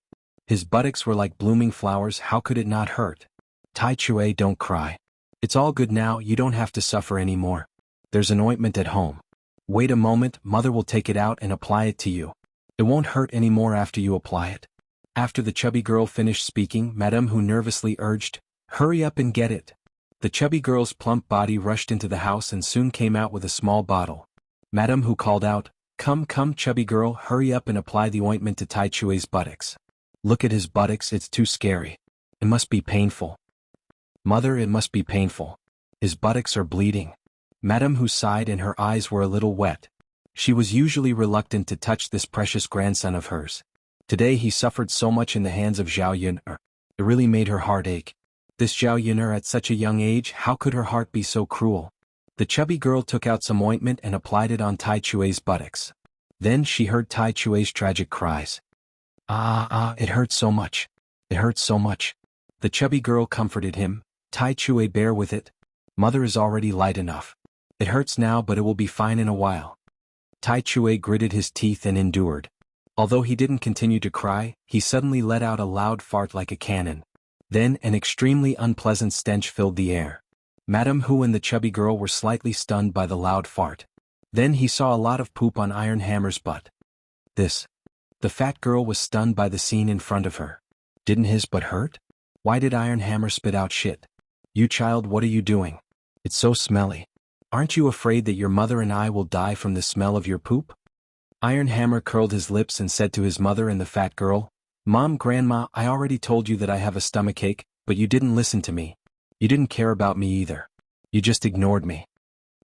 His buttocks were like blooming flowers, how could it not hurt? Tai Chue, don't cry. It's all good now, you don't have to suffer anymore. There's an ointment at home. Wait a moment, mother will take it out and apply it to you. It won't hurt anymore after you apply it. After the chubby girl finished speaking, Madame Hu nervously urged, hurry up and get it. The chubby girl's plump body rushed into the house and soon came out with a small bottle. Madame Hu called out, come, chubby girl, hurry up and apply the ointment to Tai Chue's buttocks. Look at his buttocks, it's too scary. It must be painful. Mother, it must be painful. His buttocks are bleeding. Madame Hu sighed and her eyes were a little wet. She was usually reluctant to touch this precious grandson of hers. Today he suffered so much in the hands of Zhao Yuner. It really made her heart ache. This Zhao Yuner at such a young age, how could her heart be so cruel? The chubby girl took out some ointment and applied it on Tai Chue's buttocks. Then she heard Tai Chue's tragic cries. It hurts so much. It hurts so much. The chubby girl comforted him. Tai Chue, bear with it. Mother is already light enough. It hurts now, but it will be fine in a while. Tai Chue gritted his teeth and endured. Although he didn't continue to cry, he suddenly let out a loud fart like a cannon. Then an extremely unpleasant stench filled the air. Madame Hu and the chubby girl were slightly stunned by the loud fart. Then he saw a lot of poop on Iron Hammer's butt. The fat girl was stunned by the scene in front of her. Didn't his butt hurt? Why did Iron Hammer spit out shit? You child, what are you doing? It's so smelly. Aren't you afraid that your mother and I will die from the smell of your poop? Iron Hammer curled his lips and said to his mother and the fat girl, Mom, Grandma, I already told you that I have a stomachache, but you didn't listen to me. You didn't care about me either. You just ignored me.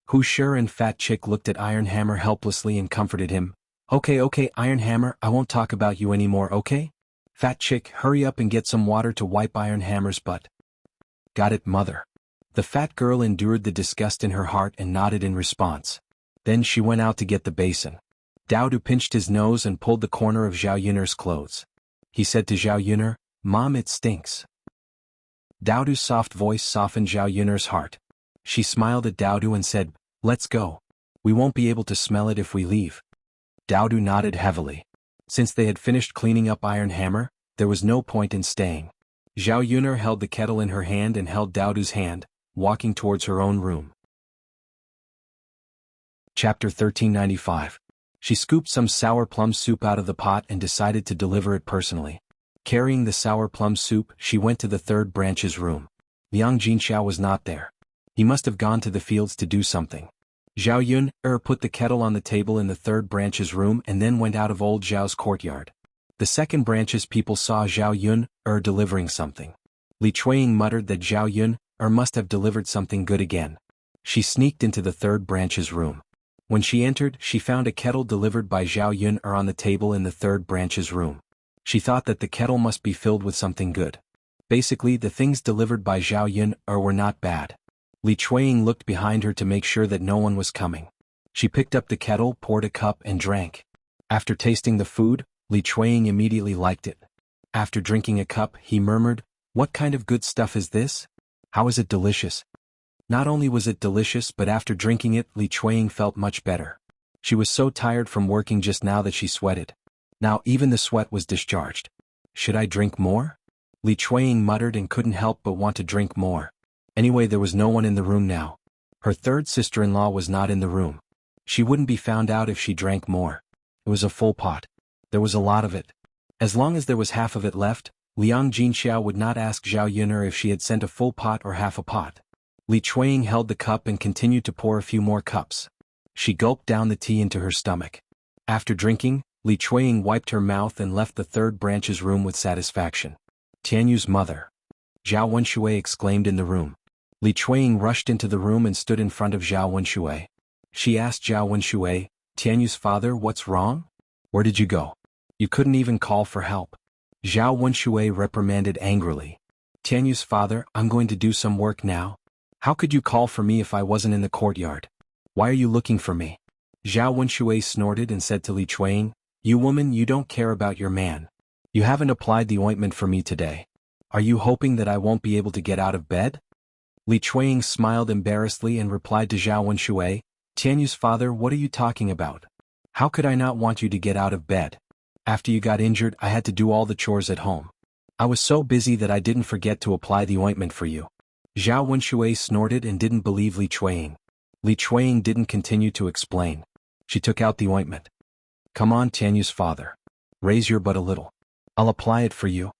Hu Sure and Fat Chick looked at Iron Hammer helplessly and comforted him. Okay, Iron Hammer, I won't talk about you anymore, okay? Fat Chick, hurry up and get some water to wipe Iron Hammer's butt. Got it, mother. The fat girl endured the disgust in her heart and nodded in response. Then she went out to get the basin. Daodu pinched his nose and pulled the corner of Zhao Yuner's clothes. He said to Zhao Yuner, Mom, it stinks. Daodu's soft voice softened Zhao Yuner's heart. She smiled at Daodu and said, let's go. We won't be able to smell it if we leave. Daodu nodded heavily. Since they had finished cleaning up Iron Hammer, there was no point in staying. Zhao Yuner held the kettle in her hand and held Daodu's hand, walking towards her own room. Chapter 1395. She scooped some sour plum soup out of the pot and decided to deliver it personally. Carrying the sour plum soup, she went to the third branch's room. Liang Jinxiao was not there. He must have gone to the fields to do something. Zhao Yuner put the kettle on the table in the third branch's room and then went out of old Zhao's courtyard. The second branch's people saw Zhao Yuner delivering something. Li Chuiying muttered that Zhao Yuner must have delivered something good again. She sneaked into the third branch's room. When she entered, she found a kettle delivered by Zhao Yuner on the table in the third branch's room. She thought that the kettle must be filled with something good. Basically, the things delivered by Zhao Yuner were not bad. Li Chuiying looked behind her to make sure that no one was coming. She picked up the kettle, poured a cup and drank. After tasting the food, Li Chuang immediately liked it. After drinking a cup, he murmured, "What kind of good stuff is this? How is it delicious?" Not only was it delicious, but after drinking it, Li Chuang felt much better. She was so tired from working just now that she sweated. Now even the sweat was discharged. "Should I drink more?" Li Chuang muttered and couldn't help but want to drink more. Anyway, there was no one in the room now. Her third sister-in-law was not in the room. She wouldn't be found out if she drank more. It was a full pot. There was a lot of it. As long as there was half of it left, Liang Jinxiao would not ask Zhao Yun'er if she had sent a full pot or half a pot. Li Chuang held the cup and continued to pour a few more cups. She gulped down the tea into her stomach. After drinking, Li Chuang wiped her mouth and left the third branch's room with satisfaction. "Tianyu's mother!" Zhao Wenshui exclaimed in the room. Li Chuang rushed into the room and stood in front of Zhao Wenshui. She asked Zhao Wenshui, "Tianyu's father, what's wrong? Where did you go? You couldn't even call for help." Zhao Wenshui reprimanded angrily. "Tianyu's father, I'm going to do some work now. How could you call for me if I wasn't in the courtyard? Why are you looking for me?" Zhao Wenshui snorted and said to Li Chuang, "You woman, you don't care about your man. You haven't applied the ointment for me today. Are you hoping that I won't be able to get out of bed?" Li Chuang smiled embarrassedly and replied to Zhao Wenshui, "Tianyu's father, what are you talking about? How could I not want you to get out of bed? After you got injured, I had to do all the chores at home. I was so busy that I didn't forget to apply the ointment for you." Zhao Wenshui snorted and didn't believe Li Chuang. Li Chuang didn't continue to explain. She took out the ointment. "Come on, Tianyu's father. Raise your butt a little. I'll apply it for you."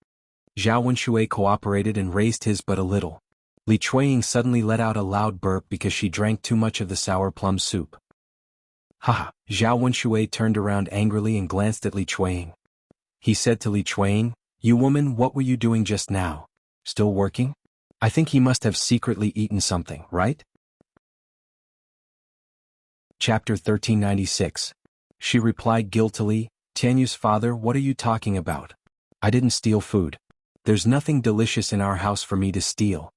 Zhao Wenshui cooperated and raised his butt a little. Li Chuang suddenly let out a loud burp because she drank too much of the sour plum soup. "Haha!" Zhao Wenshui turned around angrily and glanced at Li Chuang. He said to Li Chuang, "You woman, what were you doing just now? Still working? I think he must have secretly eaten something, right?" Chapter 1396. She replied guiltily, "Tianyu's father, what are you talking about? I didn't steal food. There's nothing delicious in our house for me to steal."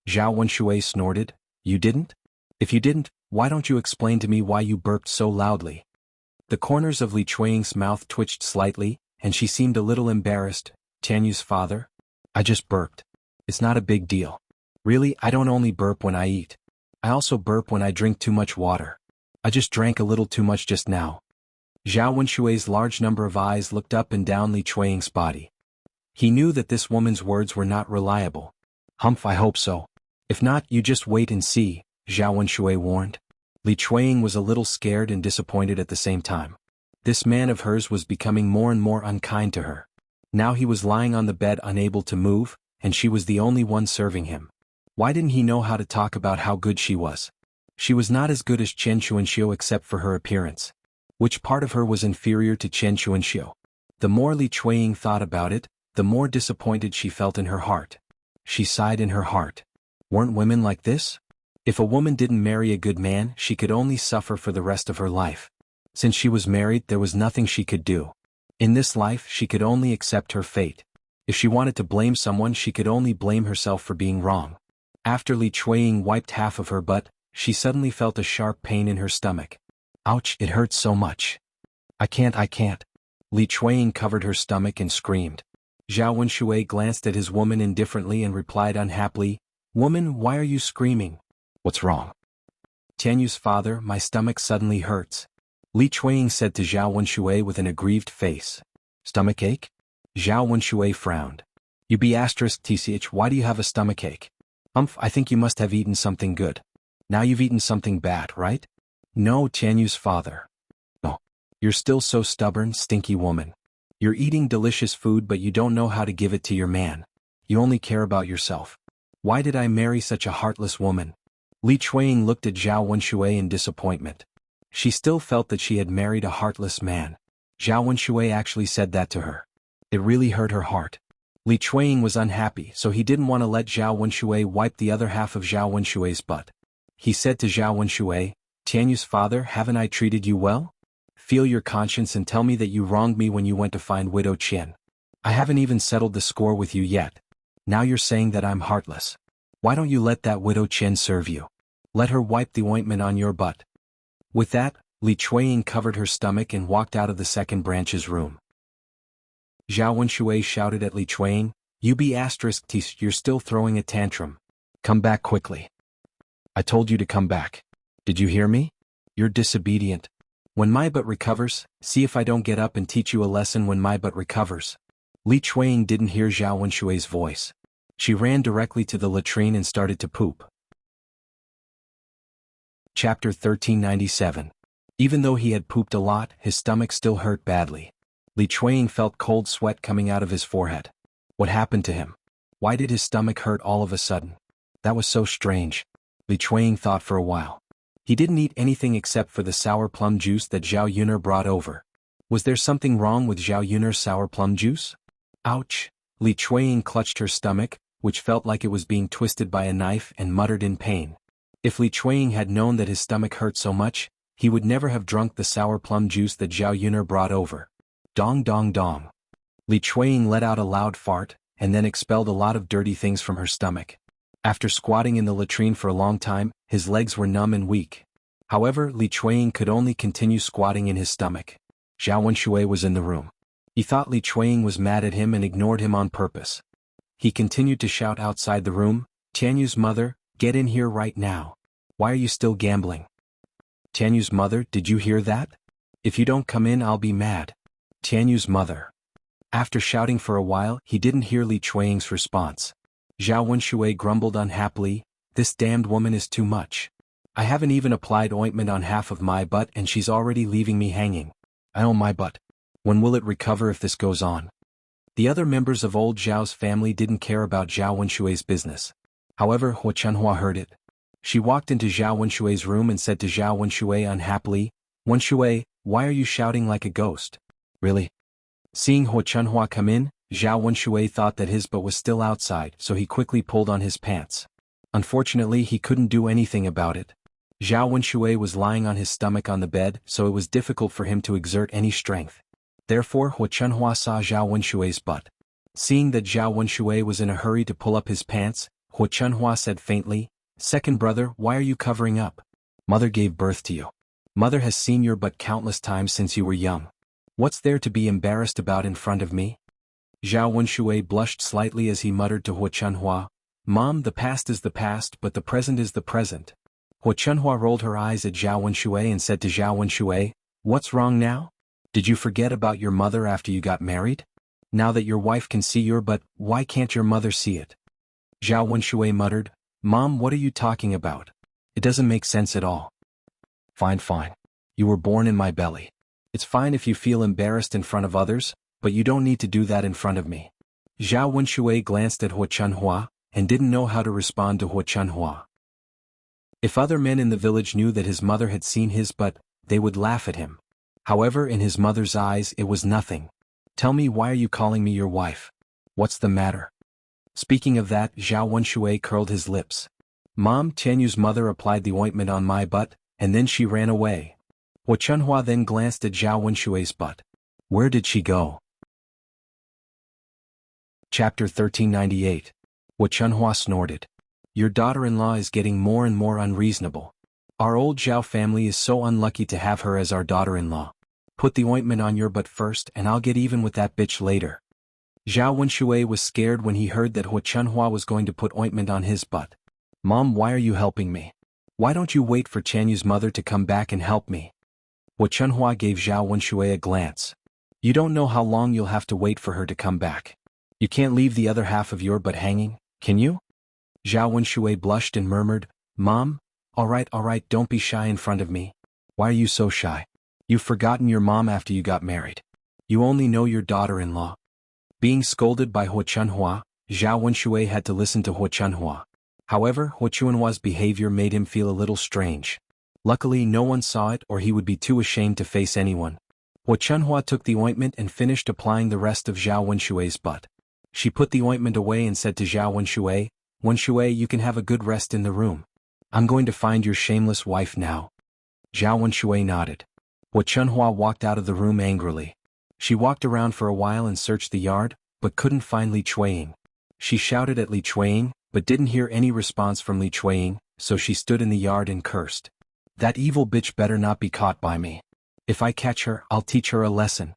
Zhao Wenshui snorted, "You didn't? If you didn't, why don't you explain to me why you burped so loudly?" The corners of Li Chuang's mouth twitched slightly, and she seemed a little embarrassed. "Tianyu's father? I just burped. It's not a big deal. Really, I don't only burp when I eat. I also burp when I drink too much water. I just drank a little too much just now." Zhao Wenshui's large number of eyes looked up and down Li Chuang's body. He knew that this woman's words were not reliable. "Humph, I hope so. If not, you just wait and see," Zhao Wenshui warned. Li Chuang was a little scared and disappointed at the same time. This man of hers was becoming more and more unkind to her. Now he was lying on the bed unable to move, and she was the only one serving him. Why didn't he know how to talk about how good she was? She was not as good as Chen Xuanxiu except for her appearance. Which part of her was inferior to Chen Xuanxiu? The more Li Chuang thought about it, the more disappointed she felt in her heart. She sighed in her heart. Weren't women like this? If a woman didn't marry a good man, she could only suffer for the rest of her life. Since she was married, there was nothing she could do. In this life, she could only accept her fate. If she wanted to blame someone, she could only blame herself for being wrong. After Li Chuang wiped half of her butt, she suddenly felt a sharp pain in her stomach. "Ouch, it hurts so much. I can't. Li Chuang covered her stomach and screamed. Zhao Wenshui glanced at his woman indifferently and replied unhappily, "Woman, why are you screaming? What's wrong?" "Tianyu's father, my stomach suddenly hurts," Li Chuang said to Zhao Wenshui with an aggrieved face. "Stomachache?" Zhao Wenshui frowned. "You be asterisk tch, why do you have a stomachache?" "Humph, I think you must have eaten something good. Now you've eaten something bad, right?" "No, Tianyu's father." "No. You're still so stubborn, stinky woman. You're eating delicious food but you don't know how to give it to your man. You only care about yourself. Why did I marry such a heartless woman?" Li Chuang looked at Zhao Wenshui in disappointment. She still felt that she had married a heartless man. Zhao Wenshui actually said that to her. It really hurt her heart. Li Chuang was unhappy, so he didn't want to let Zhao Wenshui wipe the other half of Zhao Wenshui's butt. He said to Zhao Wenshui, "Tianyu's father, haven't I treated you well? Feel your conscience and tell me that you wronged me when you went to find Widow Qian. I haven't even settled the score with you yet. Now you're saying that I'm heartless. Why don't you let that Widow Qian serve you? Let her wipe the ointment on your butt." With that, Li Chuanying covered her stomach and walked out of the second branch's room. Zhao Wenshui shouted at Li Chuanying, "You be *T, you're still throwing a tantrum. Come back quickly. I told you to come back. Did you hear me? You're disobedient. When my butt recovers, see if I don't get up and teach you a lesson when my butt recovers." Li Chuanying didn't hear Zhao Wenshui's voice. She ran directly to the latrine and started to poop. Chapter 1397. Even though he had pooped a lot, his stomach still hurt badly. Li Chuanying felt cold sweat coming out of his forehead. What happened to him? Why did his stomach hurt all of a sudden? That was so strange. Li Chuanying thought for a while. He didn't eat anything except for the sour plum juice that Zhao Yun'er brought over. Was there something wrong with Zhao Yun'er's sour plum juice? Ouch! Li Chuanying clutched her stomach, which felt like it was being twisted by a knife, and muttered in pain. If Li Chuanying had known that his stomach hurt so much, he would never have drunk the sour plum juice that Zhao Yun'er brought over. Dong dong dong. Li Chuanying let out a loud fart, and then expelled a lot of dirty things from her stomach. After squatting in the latrine for a long time, his legs were numb and weak. However, Li Chuanying could only continue squatting in his stomach. Zhao Wenshui was in the room. He thought Li Chuanying was mad at him and ignored him on purpose. He continued to shout outside the room, "Tianyu's mother, get in here right now. Why are you still gambling? Tianyu's mother, did you hear that? If you don't come in, I'll be mad. Tianyu's mother." After shouting for a while, he didn't hear Li Chuanying's response. Zhao Wenshui grumbled unhappily, "This damned woman is too much. I haven't even applied ointment on half of my butt and she's already leaving me hanging. I own my butt. When will it recover if this goes on?" The other members of old Zhao's family didn't care about Zhao Wenshui's business. However, xuanhuan heard it. She walked into Zhao Wenshui's room and said to Zhao Wenshui unhappily, "Wenshui, why are you shouting like a ghost? Really?" Seeing xuanhuan come in, Zhao Wenshui thought that his butt was still outside, so he quickly pulled on his pants. Unfortunately, he couldn't do anything about it. Zhao Wenshui was lying on his stomach on the bed, so it was difficult for him to exert any strength. Therefore, xuanhuan saw Zhao Wenshui's butt. Seeing that Zhao Wenshui was in a hurry to pull up his pants, xuanhuan said faintly, "Second brother, why are you covering up? Mother gave birth to you. Mother has seen your butt countless times since you were young. What's there to be embarrassed about in front of me?" Zhao Wenshui blushed slightly as he muttered to xuanhuan, "Mom, the past is the past, but the present is the present." Xuanhuan rolled her eyes at Zhao Wenshui and said to Zhao Wenshui, "What's wrong now? Did you forget about your mother after you got married? Now that your wife can see your butt, why can't your mother see it?" Zhao Wenshui muttered, "Mom, what are you talking about? It doesn't make sense at all." Fine. You were born in my belly. It's fine if you feel embarrassed in front of others, but you don't need to do that in front of me." Zhao Wenshui glanced at xuanhuan, and didn't know how to respond to xuanhuan. If other men in the village knew that his mother had seen his butt, they would laugh at him. However, in his mother's eyes it was nothing. "Tell me, why are you calling me your wife? What's the matter?" Speaking of that, Zhao Wenshui curled his lips. "Mom, Tianyu's mother applied the ointment on my butt, and then she ran away." Xuanhuan then glanced at Zhao Wenshui's butt. "Where did she go?" Chapter 1398. Xuanhuan snorted. "Your daughter-in-law is getting more and more unreasonable. Our old Zhao family is so unlucky to have her as our daughter-in-law. Put the ointment on your butt first and I'll get even with that bitch later." Zhao Wenshui was scared when he heard that xuanhuan was going to put ointment on his butt. "Mom, why are you helping me? Why don't you wait for Tianyu's mother to come back and help me?" Xuanhuan gave Zhao Wenshui a glance. "You don't know how long you'll have to wait for her to come back. You can't leave the other half of your butt hanging, can you?" Zhao Wenshui blushed and murmured, "Mom, all right, don't be shy in front of me. Why are you so shy? You've forgotten your mom after you got married. You only know your daughter-in-law." Being scolded by xuanhuan, Zhao Wenshui had to listen to xuanhuan. However, xuanhuan's behavior made him feel a little strange. Luckily, no one saw it or he would be too ashamed to face anyone. Xuanhuan took the ointment and finished applying the rest of Zhao Wenshui's butt. She put the ointment away and said to Zhao Wenshui, "Wenshui, you can have a good rest in the room. I'm going to find your shameless wife now." Zhao Wenshui nodded. Xuanhuan walked out of the room angrily. She walked around for a while and searched the yard, but couldn't find Li Chuanying. She shouted at Li Chuanying, but didn't hear any response from Li Chuanying, so she stood in the yard and cursed. That evil bitch better not be caught by me. If I catch her, I'll teach her a lesson.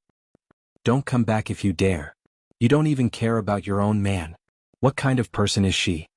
Don't come back if you dare. You don't even care about your own man. What kind of person is she?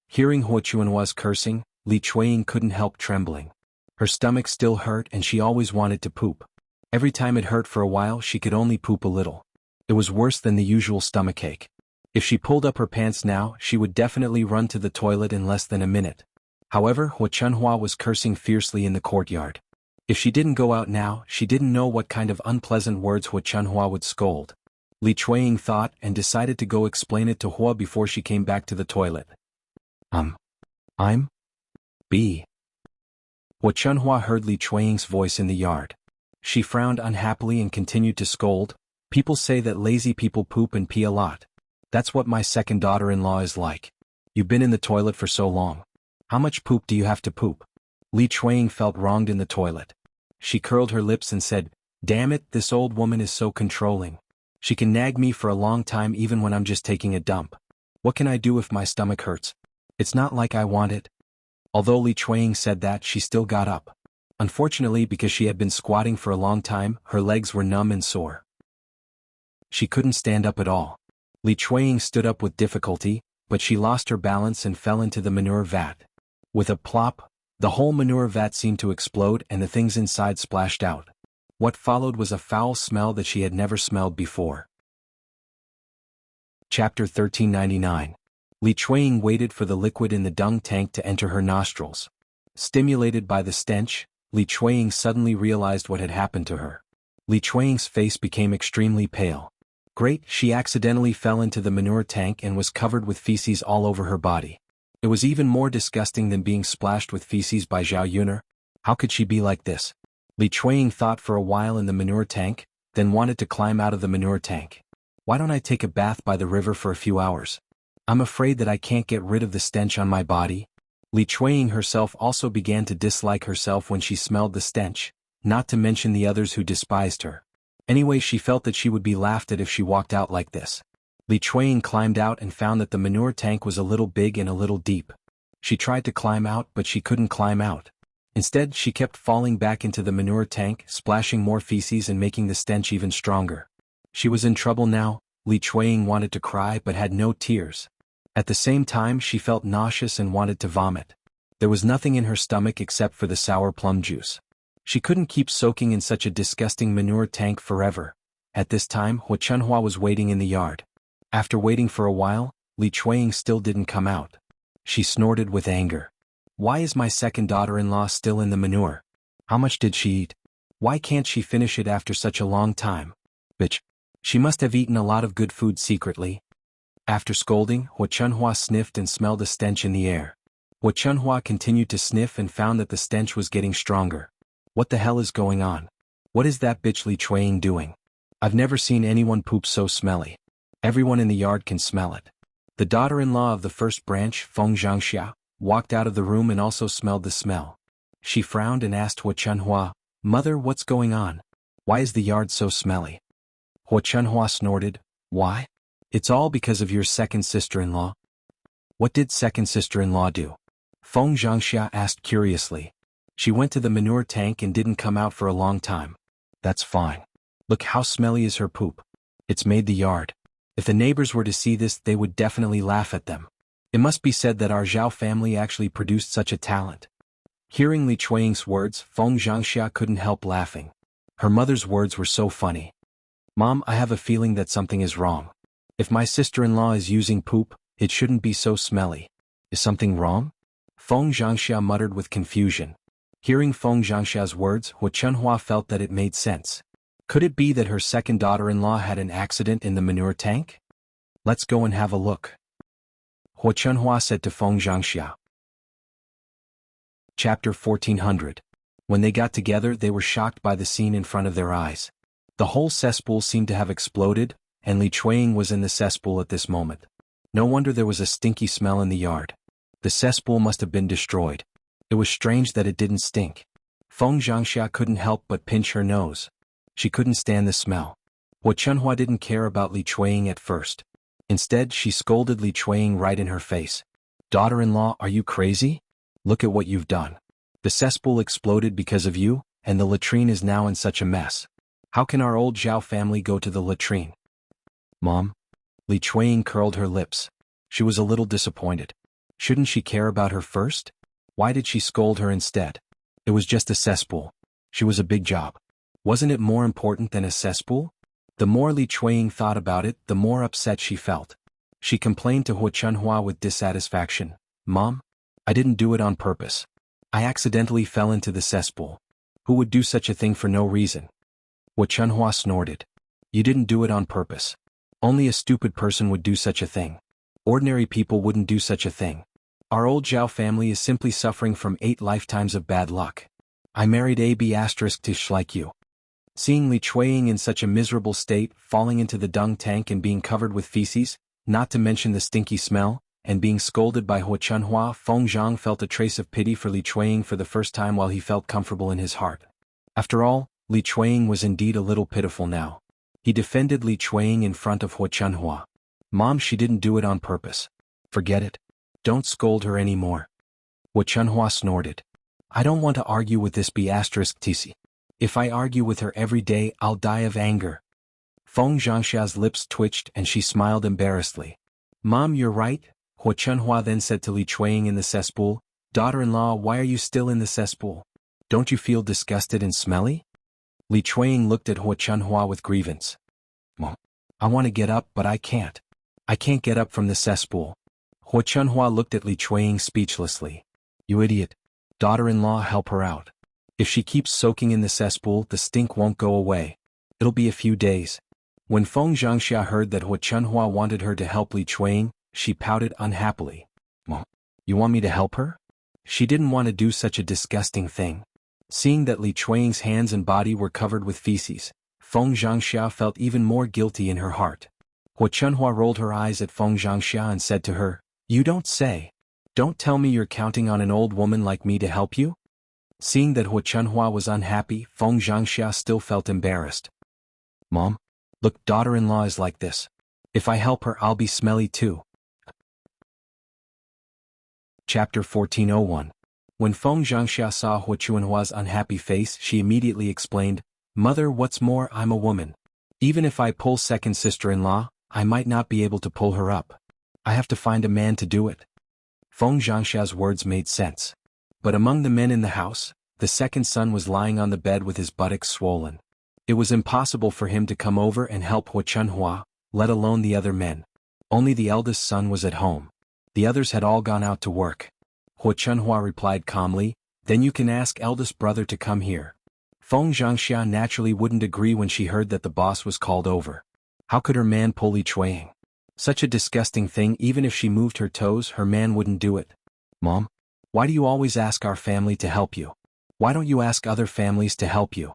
Hearing Xuanhuan's cursing, Li Chuanying couldn't help trembling. Her stomach still hurt and she always wanted to poop. Every time it hurt for a while she could only poop a little. It was worse than the usual stomachache. If she pulled up her pants now, she would definitely run to the toilet in less than a minute. However, Xuanhuan was cursing fiercely in the courtyard. If she didn't go out now, she didn't know what kind of unpleasant words Xuanhuan would scold. Li Chuanying thought and decided to go explain it to Hua before she came back to the toilet. I'm B. Xuanhuan heard Li Chuanying's voice in the yard. She frowned unhappily and continued to scold. People say that lazy people poop and pee a lot. That's what my second daughter-in-law is like. You've been in the toilet for so long. How much poop do you have to poop? Li Chuanying felt wronged in the toilet. She curled her lips and said, damn it, this old woman is so controlling. She can nag me for a long time even when I'm just taking a dump. What can I do if my stomach hurts? It's not like I want it. Although Li Chuanying said that, she still got up. Unfortunately, because she had been squatting for a long time, her legs were numb and sore. She couldn't stand up at all. Li Chuanying stood up with difficulty, but she lost her balance and fell into the manure vat. With a plop, the whole manure vat seemed to explode and the things inside splashed out. What followed was a foul smell that she had never smelled before. Chapter 1399. Li Chuanying waited for the liquid in the dung tank to enter her nostrils. Stimulated by the stench, Li Chuanying suddenly realized what had happened to her. Li Chuanying's face became extremely pale. Great, she accidentally fell into the manure tank and was covered with feces all over her body. It was even more disgusting than being splashed with feces by Zhao Yun'er. How could she be like this? Li Chuanying thought for a while in the manure tank, then wanted to climb out of the manure tank. Why don't I take a bath by the river for a few hours? I'm afraid that I can't get rid of the stench on my body. Li Chuanying herself also began to dislike herself when she smelled the stench, not to mention the others who despised her. Anyway, she felt that she would be laughed at if she walked out like this. Li Chuanying climbed out and found that the manure tank was a little big and a little deep. She tried to climb out, but she couldn't climb out. Instead, she kept falling back into the manure tank, splashing more feces and making the stench even stronger. She was in trouble now. Li Chuanying wanted to cry but had no tears. At the same time, she felt nauseous and wanted to vomit. There was nothing in her stomach except for the sour plum juice. She couldn't keep soaking in such a disgusting manure tank forever. At this time, Xuanhuan was waiting in the yard. After waiting for a while, Li Chuanying still didn't come out. She snorted with anger. Why is my second daughter-in-law still in the manure? How much did she eat? Why can't she finish it after such a long time? Bitch. She must have eaten a lot of good food secretly. After scolding, Xuanhuan sniffed and smelled a stench in the air. Xuanhuan continued to sniff and found that the stench was getting stronger. What the hell is going on? What is that bitch Li Chuanying doing? I've never seen anyone poop so smelly. Everyone in the yard can smell it. The daughter-in-law of the first branch, xianxia, walked out of the room and also smelled the smell. She frowned and asked Xuanhuan, Mother, what's going on? Why is the yard so smelly? Xuanhuan snorted, Why? It's all because of your second sister-in-law. What did second sister-in-law do? Xianxia asked curiously. She went to the manure tank and didn't come out for a long time. That's fine. Look how smelly is her poop. It's made the yard. If the neighbors were to see this, they would definitely laugh at them. It must be said that our Zhao family actually produced such a talent. Hearing Li Chuanying's words, Xianxia couldn't help laughing. Her mother's words were so funny. Mom, I have a feeling that something is wrong. If my sister-in-law is using poop, it shouldn't be so smelly. Is something wrong? Xianxia muttered with confusion. Hearing Xianxia's words, Xuanhuan felt that it made sense. Could it be that her second daughter-in-law had an accident in the manure tank? Let's go and have a look. Xuanhuan said to Xianxia. Chapter 1400. When they got together, they were shocked by the scene in front of their eyes. The whole cesspool seemed to have exploded, and Li Chuanying was in the cesspool at this moment. No wonder there was a stinky smell in the yard. The cesspool must have been destroyed. It was strange that it didn't stink. Xianxia couldn't help but pinch her nose. She couldn't stand the smell. Xuanhuan didn't care about Li Chuanying at first. Instead, she scolded Li Chuanying right in her face. Daughter-in-law, are you crazy? Look at what you've done. The cesspool exploded because of you, and the latrine is now in such a mess. How can our old Zhao family go to the latrine? Mom? Li Chuanying curled her lips. She was a little disappointed. Shouldn't she care about her first? Why did she scold her instead? It was just a cesspool. She was a big job. Wasn't it more important than a cesspool? The more Li Chuanying thought about it, the more upset she felt. She complained to xuanhuan with dissatisfaction. Mom? I didn't do it on purpose. I accidentally fell into the cesspool. Who would do such a thing for no reason? Xuanhuan snorted. You didn't do it on purpose. Only a stupid person would do such a thing. Ordinary people wouldn't do such a thing. Our old Zhao family is simply suffering from 8 lifetimes of bad luck. I married a b*tish like you. Seeing Li Chuanying in such a miserable state, falling into the dung tank and being covered with feces, not to mention the stinky smell, and being scolded by xuanhuan, Feng Zhang felt a trace of pity for Li Chuanying for the first time while he felt comfortable in his heart. After all, Li Chuanying was indeed a little pitiful now. He defended Li Chuanying in front of xuanhuan. Mom, she didn't do it on purpose. Forget it. Don't scold her anymore. Xuanhuan snorted. I don't want to argue with this b*tc. If I argue with her every day, I'll die of anger. Feng Zhangxia's lips twitched and she smiled embarrassedly. Mom, you're right, Xuanhua then said to Li Chuanying in the cesspool. Daughter-in-law, why are you still in the cesspool? Don't you feel disgusted and smelly? Li Chuanying looked at Xuanhua with grievance. Mom, I want to get up but I can't. I can't get up from the cesspool. Xuanhua looked at Li Chuanying speechlessly. You idiot. Daughter-in-law, help her out. If she keeps soaking in the cesspool, the stink won't go away. It'll be a few days. When Feng Zhangxia heard that Xuanhua wanted her to help Li Chuanying, she pouted unhappily. Mom, you want me to help her? She didn't want to do such a disgusting thing. Seeing that Li Chuanying's hands and body were covered with feces, Feng Zhangxia felt even more guilty in her heart. Xuanhua rolled her eyes at Feng Zhangxia and said to her, You don't say. Don't tell me you're counting on an old woman like me to help you? Seeing that Xuanhua was unhappy, Feng Zhangxia still felt embarrassed. Mom? Look, daughter-in-law is like this. If I help her, I'll be smelly too. Chapter 1401. When Feng Zhangxia saw Xuanhua's unhappy face, she immediately explained, Mother, what's more, I'm a woman. Even if I pull second sister-in-law, I might not be able to pull her up. I have to find a man to do it. Feng Zhangxia's words made sense. But among the men in the house, the second son was lying on the bed with his buttocks swollen. It was impossible for him to come over and help Xuanhua, let alone the other men. Only the eldest son was at home. The others had all gone out to work. Xuanhua replied calmly, Then you can ask eldest brother to come here. Feng Zhangxia naturally wouldn't agree when she heard that the boss was called over. How could her man pull Li Chuanying? Such a disgusting thing, even if she moved her toes, her man wouldn't do it. Mom? Why do you always ask our family to help you? Why don't you ask other families to help you?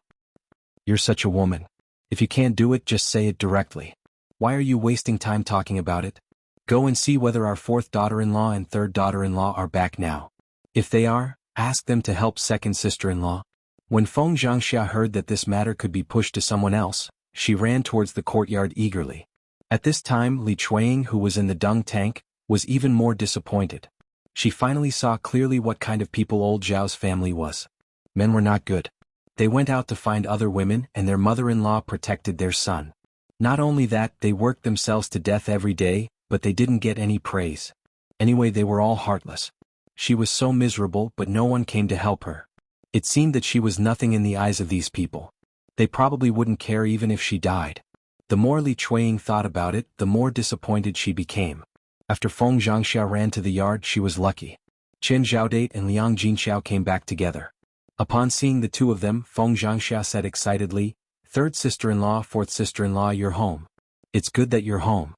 You're such a woman. If you can't do it, just say it directly. Why are you wasting time talking about it? Go and see whether our fourth daughter-in-law and third daughter-in-law are back now. If they are, ask them to help second sister-in-law. When Feng Zhangxia heard that this matter could be pushed to someone else, she ran towards the courtyard eagerly. At this time, Li Chuanying, who was in the dung tank, was even more disappointed. She finally saw clearly what kind of people old Zhao's family was. Men were not good. They went out to find other women, and their mother-in-law protected their son. Not only that, they worked themselves to death every day, but they didn't get any praise. Anyway, they were all heartless. She was so miserable, but no one came to help her. It seemed that she was nothing in the eyes of these people. They probably wouldn't care even if she died. The more Li Chuanying thought about it, the more disappointed she became. After Feng Zhangxia ran to the yard, she was lucky. Chen Zhaodate and Liang Jinxiao came back together. Upon seeing the two of them, Feng Zhangxia said excitedly, Third sister-in-law, fourth sister-in-law, you're home. It's good that you're home.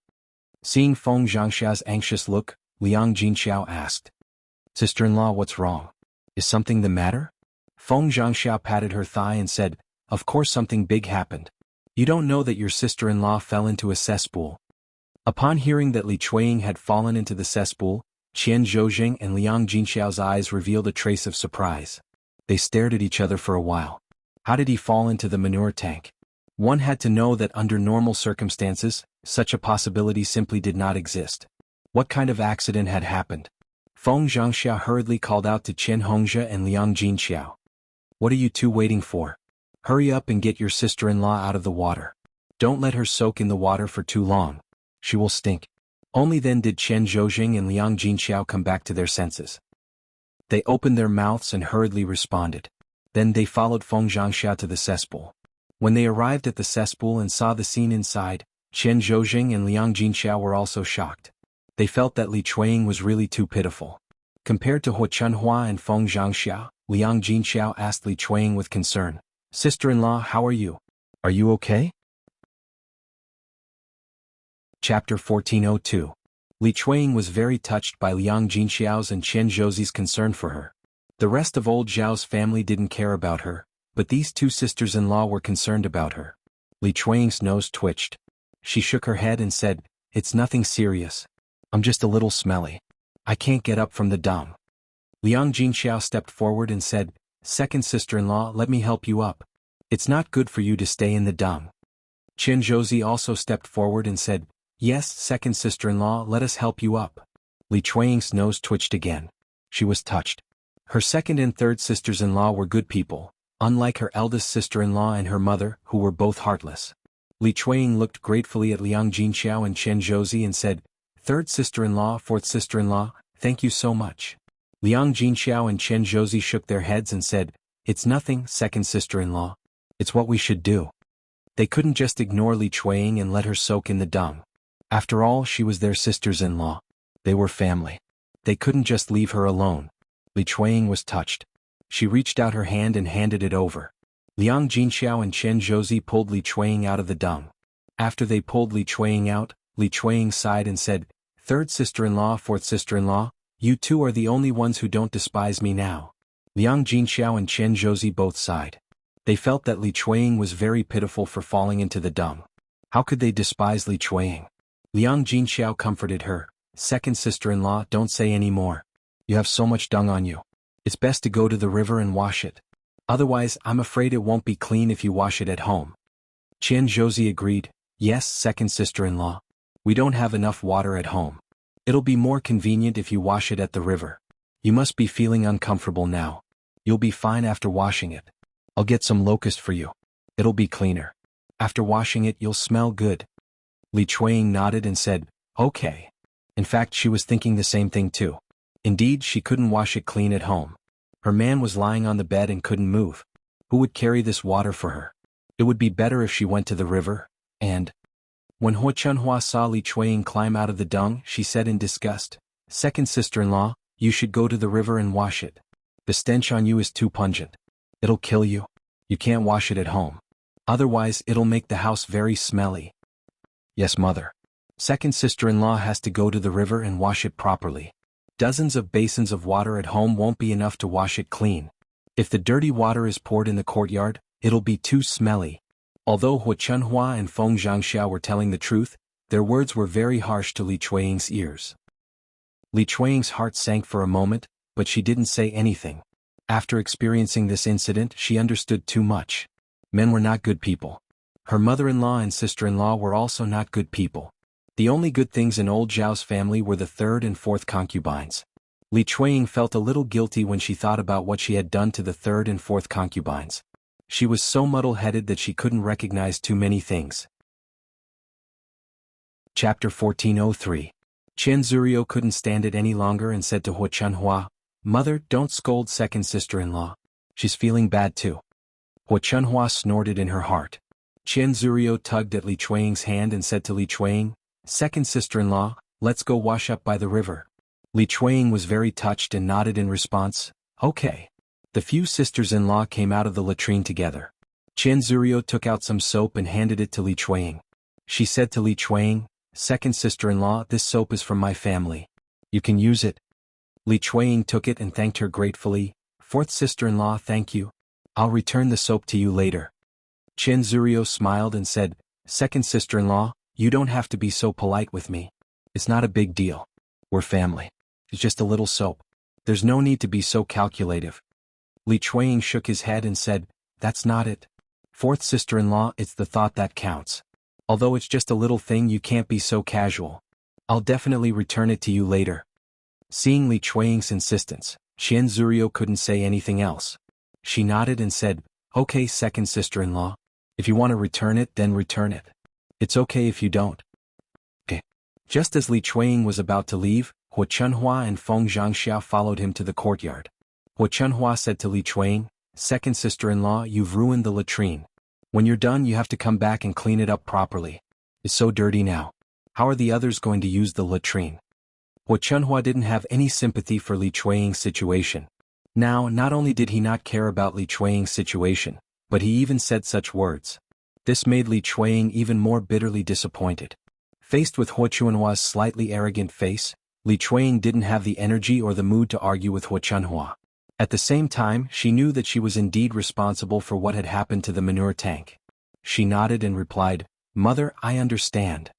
Seeing Feng Zhangxia's anxious look, Liang Jinxiao asked, Sister-in-law, what's wrong? Is something the matter? Feng Zhangxia patted her thigh and said, Of course something big happened. You don't know that your sister-in-law fell into a cesspool. Upon hearing that Li Chuanying had fallen into the cesspool, Qian Zhoujing and Liang Jinxiao's eyes revealed a trace of surprise. They stared at each other for a while. How did he fall into the manure tank? One had to know that under normal circumstances, such a possibility simply did not exist. What kind of accident had happened? Feng Xianxia hurriedly called out to Qian Hongxia and Liang Jinxiao. What are you two waiting for? Hurry up and get your sister-in-law out of the water. Don't let her soak in the water for too long. She will stink. Only then did Chen Zhoujing and Liang Jinxiao come back to their senses. They opened their mouths and hurriedly responded. Then they followed Feng Xianxia to the cesspool. When they arrived at the cesspool and saw the scene inside, Chen Zhoujing and Liang Jinxiao were also shocked. They felt that Li Chuanying was really too pitiful. Compared to xuanhuan and Feng Xianxia, Liang Jinxiao asked Li Chuanying with concern, "Sister-in-law, how are you? Are you okay?" Chapter 1402. Li Chuanying was very touched by Liang Jinxiao's and Chen Zhouzi's concern for her. The rest of old Zhao's family didn't care about her, but these two sisters-in-law were concerned about her. Li Chuanying's nose twitched. She shook her head and said, "It's nothing serious. I'm just a little smelly. I can't get up from the dung." Liang Jinxiao stepped forward and said, "Second sister-in-law, let me help you up. It's not good for you to stay in the dung." Chen Zhouzi also stepped forward and said, "Yes, second sister-in-law, let us help you up." Li Chuanying's nose twitched again. She was touched. Her second and third sisters-in-law were good people, unlike her eldest sister-in-law and her mother, who were both heartless. Li Chuanying looked gratefully at Liang Jinxiao and Chen Zhouzi and said, "Third sister-in-law, fourth sister-in-law, thank you so much." Liang Jinxiao and Chen Zhouzi shook their heads and said, "It's nothing, second sister-in-law. It's what we should do." They couldn't just ignore Li Chuanying and let her soak in the dung. After all, she was their sisters-in-law. They were family. They couldn't just leave her alone. Li Chuanying was touched. She reached out her hand and handed it over. Liang Jinxiao and Chen Zhouzi pulled Li Chuanying out of the dung. After they pulled Li Chuanying out, Li Chuanying sighed and said, "Third sister-in-law, fourth sister-in-law, you two are the only ones who don't despise me now." Liang Jinxiao and Chen Zhouzi both sighed. They felt that Li Chuanying was very pitiful for falling into the dung. How could they despise Li Chuanying? Liang Jinxiao comforted her, "Second sister-in-law, don't say any more. You have so much dung on you. It's best to go to the river and wash it. Otherwise, I'm afraid it won't be clean if you wash it at home." Chen Zhouzi agreed, "Yes, second sister-in-law. We don't have enough water at home. It'll be more convenient if you wash it at the river. You must be feeling uncomfortable now. You'll be fine after washing it. I'll get some locust for you. It'll be cleaner. After washing it, you'll smell good." Li Chuanying nodded and said, "Okay." In fact, she was thinking the same thing too. Indeed, she couldn't wash it clean at home. Her man was lying on the bed and couldn't move. Who would carry this water for her? It would be better if she went to the river, and... When xuanhuan saw Li Chuanying climb out of the dung, she said in disgust, "Second sister-in-law, you should go to the river and wash it. The stench on you is too pungent. It'll kill you. You can't wash it at home. Otherwise, it'll make the house very smelly." "Yes, mother. Second sister-in-law has to go to the river and wash it properly. Dozens of basins of water at home won't be enough to wash it clean. If the dirty water is poured in the courtyard, it'll be too smelly." Although xuanhuan and Feng Xianxia were telling the truth, their words were very harsh to Li Chuanying's ears. Li Chuanying's heart sank for a moment, but she didn't say anything. After experiencing this incident, she understood too much. Men were not good people. Her mother-in-law and sister-in-law were also not good people. The only good things in old Zhao's family were the third and fourth concubines. Li Chuanying felt a little guilty when she thought about what she had done to the third and fourth concubines. She was so muddle-headed that she couldn't recognize too many things. Chapter 1403. Chen Zuriu couldn't stand it any longer and said to xuanhuan, "Mother, don't scold second sister-in-law. She's feeling bad too." xuanhuan snorted in her heart. Chen Zuriu tugged at Li Chuanying's hand and said to Li Chuanying, "Second sister-in-law, let's go wash up by the river." Li Chuanying was very touched and nodded in response, "Okay." The few sisters-in-law came out of the latrine together. Chen Zuriu took out some soap and handed it to Li Chuanying. She said to Li Chuanying, "Second sister-in-law, this soap is from my family. You can use it." Li Chuanying took it and thanked her gratefully. "Fourth sister-in-law, thank you. I'll return the soap to you later." Chen Zuriu smiled and said, "Second sister-in-law, you don't have to be so polite with me. It's not a big deal. We're family. It's just a little soap. There's no need to be so calculative." Li Chuanying shook his head and said, "That's not it. Fourth sister-in-law, it's the thought that counts. Although it's just a little thing, you can't be so casual. I'll definitely return it to you later." Seeing Li Chuanying's insistence, Qian Zhurio couldn't say anything else. She nodded and said, "Okay, second sister-in-law. If you want to return it, then return it. It's okay if you don't." Okay. Just as Li Chuanying was about to leave, Xuanhuan and Feng Xianxia followed him to the courtyard. Xuanhuan said to Li Chuanying, "Second sister-in-law, you've ruined the latrine. When you're done you have to come back and clean it up properly. It's so dirty now. How are the others going to use the latrine?" Xuanhuan didn't have any sympathy for Li Chuanying's situation. Now, not only did he not care about Li Chuanying's situation, but he even said such words. This made Li Chuanying even more bitterly disappointed. Faced with Xuanhuan's slightly arrogant face, Li Chuanying didn't have the energy or the mood to argue with Xuanhuan. At the same time, she knew that she was indeed responsible for what had happened to the manure tank. She nodded and replied, "Mother, I understand.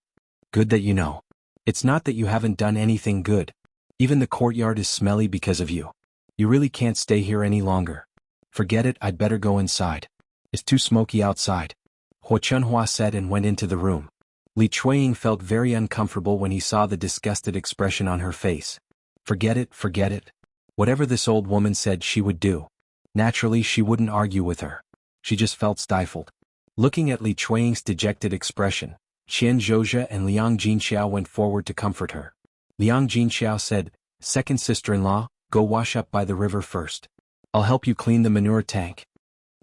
Good that you know. It's not that you haven't done anything good. Even the courtyard is smelly because of you. You really can't stay here any longer. Forget it, I'd better go inside. It's too smoky outside." Xuanhuan said and went into the room. Li Chuanying felt very uncomfortable when he saw the disgusted expression on her face. Forget it, forget it. Whatever this old woman said she would do. Naturally she wouldn't argue with her. She just felt stifled. Looking at Li Chuanying's dejected expression, Qian Zhozha and Liang Jinxiao went forward to comfort her. Liang Jinxiao said, "Second sister-in-law, go wash up by the river first. I'll help you clean the manure tank."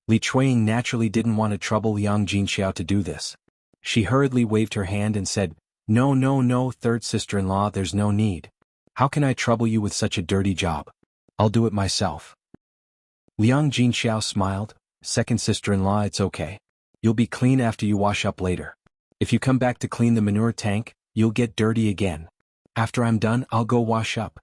Li Chuanying naturally didn't want to trouble Liang Jinxiao to do this. She hurriedly waved her hand and said, "No, no, no, third sister-in-law, there's no need. How can I trouble you with such a dirty job? I'll do it myself." Liang Jinxiao smiled, "Second sister-in-law, it's okay. You'll be clean after you wash up later. If you come back to clean the manure tank, you'll get dirty again. After I'm done, I'll go wash up."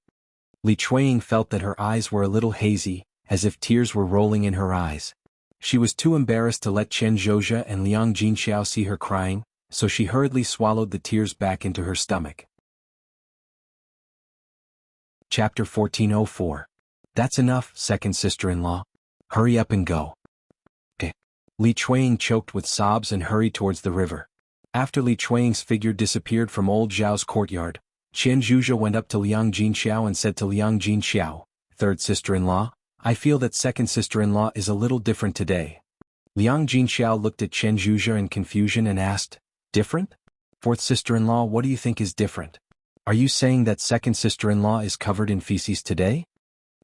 Li Chuanying felt that her eyes were a little hazy, as if tears were rolling in her eyes. She was too embarrassed to let Qian Zhozha and Liang Jinxiao see her crying, so she hurriedly swallowed the tears back into her stomach. Chapter 1404. That's enough, second sister-in-law. Hurry up and go. Okay. Li Chuanying choked with sobs and hurried towards the river. After Li Chuanying's figure disappeared from old Zhao's courtyard, Qian Zhuzha went up to Liang Jinxiao and said to Liang Jinxiao, "Third sister-in-law, I feel that second sister-in-law is a little different today." Liang Jinxiao looked at Qian Zhuzha in confusion and asked, "Different? Fourth sister-in-law, what do you think is different? Are you saying that second sister-in-law is covered in feces today?"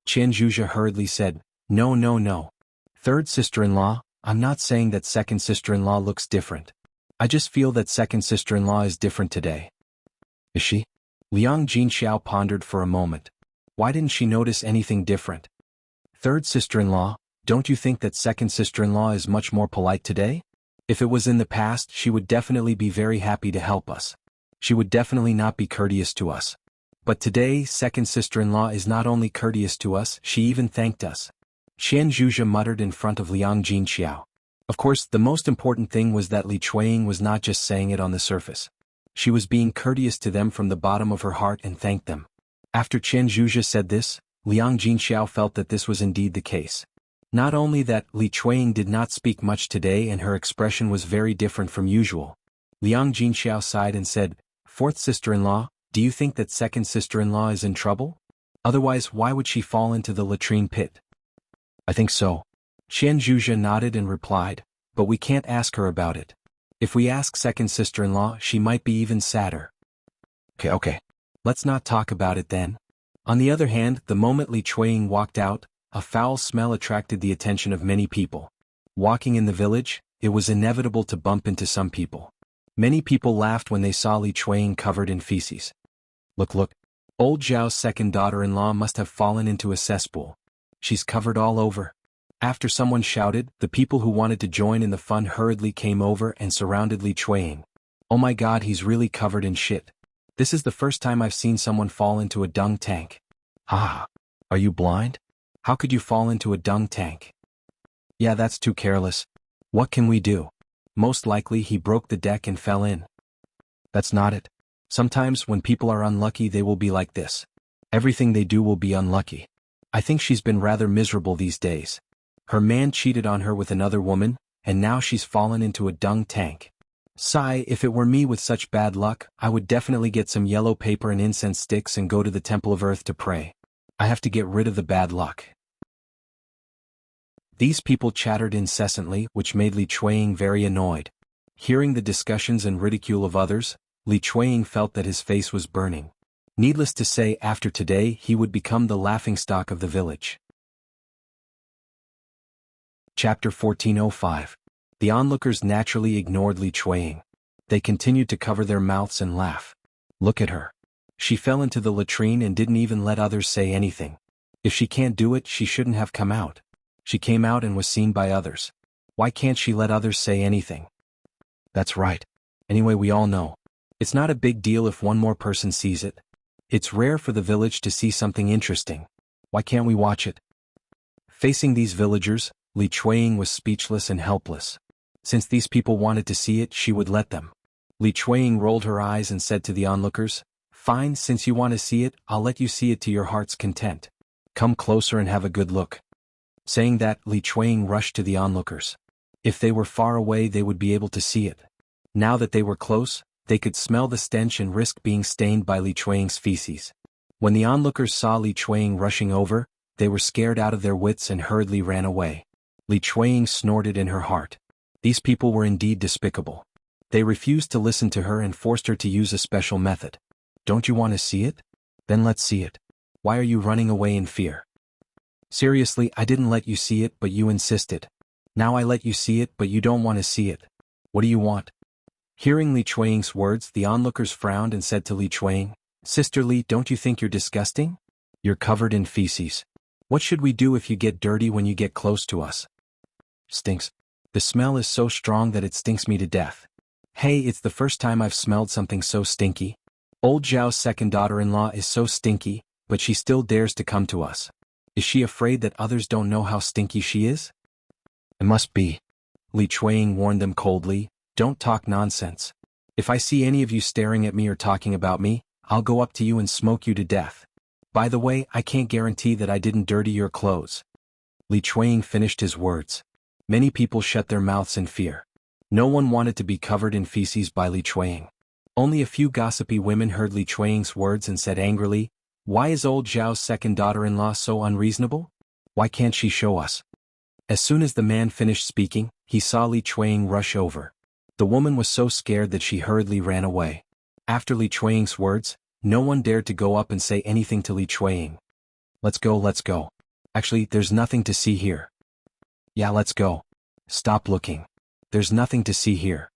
Qian Zhuzha hurriedly said, "No, no, no. Third sister-in-law, I'm not saying that second sister-in-law looks different. I just feel that second sister-in-law is different today." "Is she?" Liang Jinxiao pondered for a moment. Why didn't she notice anything different? "Third sister-in-law, don't you think that second sister-in-law is much more polite today? If it was in the past, she would definitely be very happy to help us. She would definitely not be courteous to us. But today, second sister-in-law is not only courteous to us, she even thanked us." Qian Zhuzha muttered in front of Liang Jinxiao. Of course, the most important thing was that Li Chuanying was not just saying it on the surface. She was being courteous to them from the bottom of her heart and thanked them. After Qian Zhuzha said this, Liang Jinxiao felt that this was indeed the case. Not only that, Li Chuanying did not speak much today and her expression was very different from usual. Liang Jinxiao sighed and said, "Fourth sister-in-law, do you think that second sister-in-law is in trouble? Otherwise, why would she fall into the latrine pit?" "I think so." Qian Zhuzha nodded and replied, "But we can't ask her about it. If we ask second sister-in-law, she might be even sadder." Okay. Let's not talk about it then. On the other hand, the moment Li Chuanying walked out, a foul smell attracted the attention of many people. Walking in the village, it was inevitable to bump into some people. Many people laughed when they saw Li Chuanying covered in feces. Look. Old Zhao's second daughter-in-law must have fallen into a cesspool. She's covered all over. After someone shouted, the people who wanted to join in the fun hurriedly came over and surrounded Li Chuanying. "Oh my god, he's really covered in shit. This is the first time I've seen someone fall into a dung tank." "Ah, are you blind? How could you fall into a dung tank?" "Yeah, that's too careless. What can we do? Most likely he broke the deck and fell in." "That's not it. Sometimes when people are unlucky they will be like this. Everything they do will be unlucky. I think she's been rather miserable these days. Her man cheated on her with another woman, and now she's fallen into a dung tank. Sigh, if it were me with such bad luck, I would definitely get some yellow paper and incense sticks and go to the Temple of Earth to pray. I have to get rid of the bad luck. These people chattered incessantly, which made Li Chuanying very annoyed. Hearing the discussions and ridicule of others, Li Chuanying felt that his face was burning. Needless to say, after today he would become the laughingstock of the village. Chapter 1405. The onlookers naturally ignored Li Chuanying. They continued to cover their mouths and laugh. Look at her. She fell into the latrine and didn't even let others say anything. If she can't do it, she shouldn't have come out. She came out and was seen by others. Why can't she let others say anything? That's right. Anyway, we all know. It's not a big deal if one more person sees it. It's rare for the village to see something interesting. Why can't we watch it? Facing these villagers, Li Chuanying was speechless and helpless. Since these people wanted to see it, she would let them. Li Chuanying rolled her eyes and said to the onlookers, "Fine, since you want to see it, I'll let you see it to your heart's content. Come closer and have a good look." Saying that, Li Chuanying rushed to the onlookers. If they were far away, they would be able to see it. Now that they were close, they could smell the stench and risk being stained by Li Chuanying's feces. When the onlookers saw Li Chuanying rushing over, they were scared out of their wits and hurriedly ran away. Li Chuanying snorted in her heart. These people were indeed despicable. They refused to listen to her and forced her to use a special method. Don't you want to see it? Then let's see it. Why are you running away in fear? Seriously, I didn't let you see it, but you insisted. Now I let you see it, but you don't want to see it. What do you want? Hearing Li Chuanying's words, the onlookers frowned and said to Li Chuanying, "Sister Li, don't you think you're disgusting? You're covered in feces. What should we do if you get dirty when you get close to us?" "Stinks. The smell is so strong that it stinks me to death." "Hey, it's the first time I've smelled something so stinky. Old Zhao's second daughter-in-law is so stinky, but she still dares to come to us. Is she afraid that others don't know how stinky she is?" "It must be." Li Chuanying warned them coldly, "Don't talk nonsense. If I see any of you staring at me or talking about me, I'll go up to you and smoke you to death. By the way, I can't guarantee that I didn't dirty your clothes." Li Chuanying finished his words. Many people shut their mouths in fear. No one wanted to be covered in feces by Li Chuanying. Only a few gossipy women heard Li Chuanying's words and said angrily, "Why is old Zhao's second daughter-in-law so unreasonable? Why can't she show us?" As soon as the man finished speaking, he saw Li Chuanying rush over. The woman was so scared that she hurriedly ran away. After Li Chuanying's words, no one dared to go up and say anything to Li Chuanying. Let's go, let's go. Actually, there's nothing to see here." "Yeah, let's go." "Stop looking. There's nothing to see here."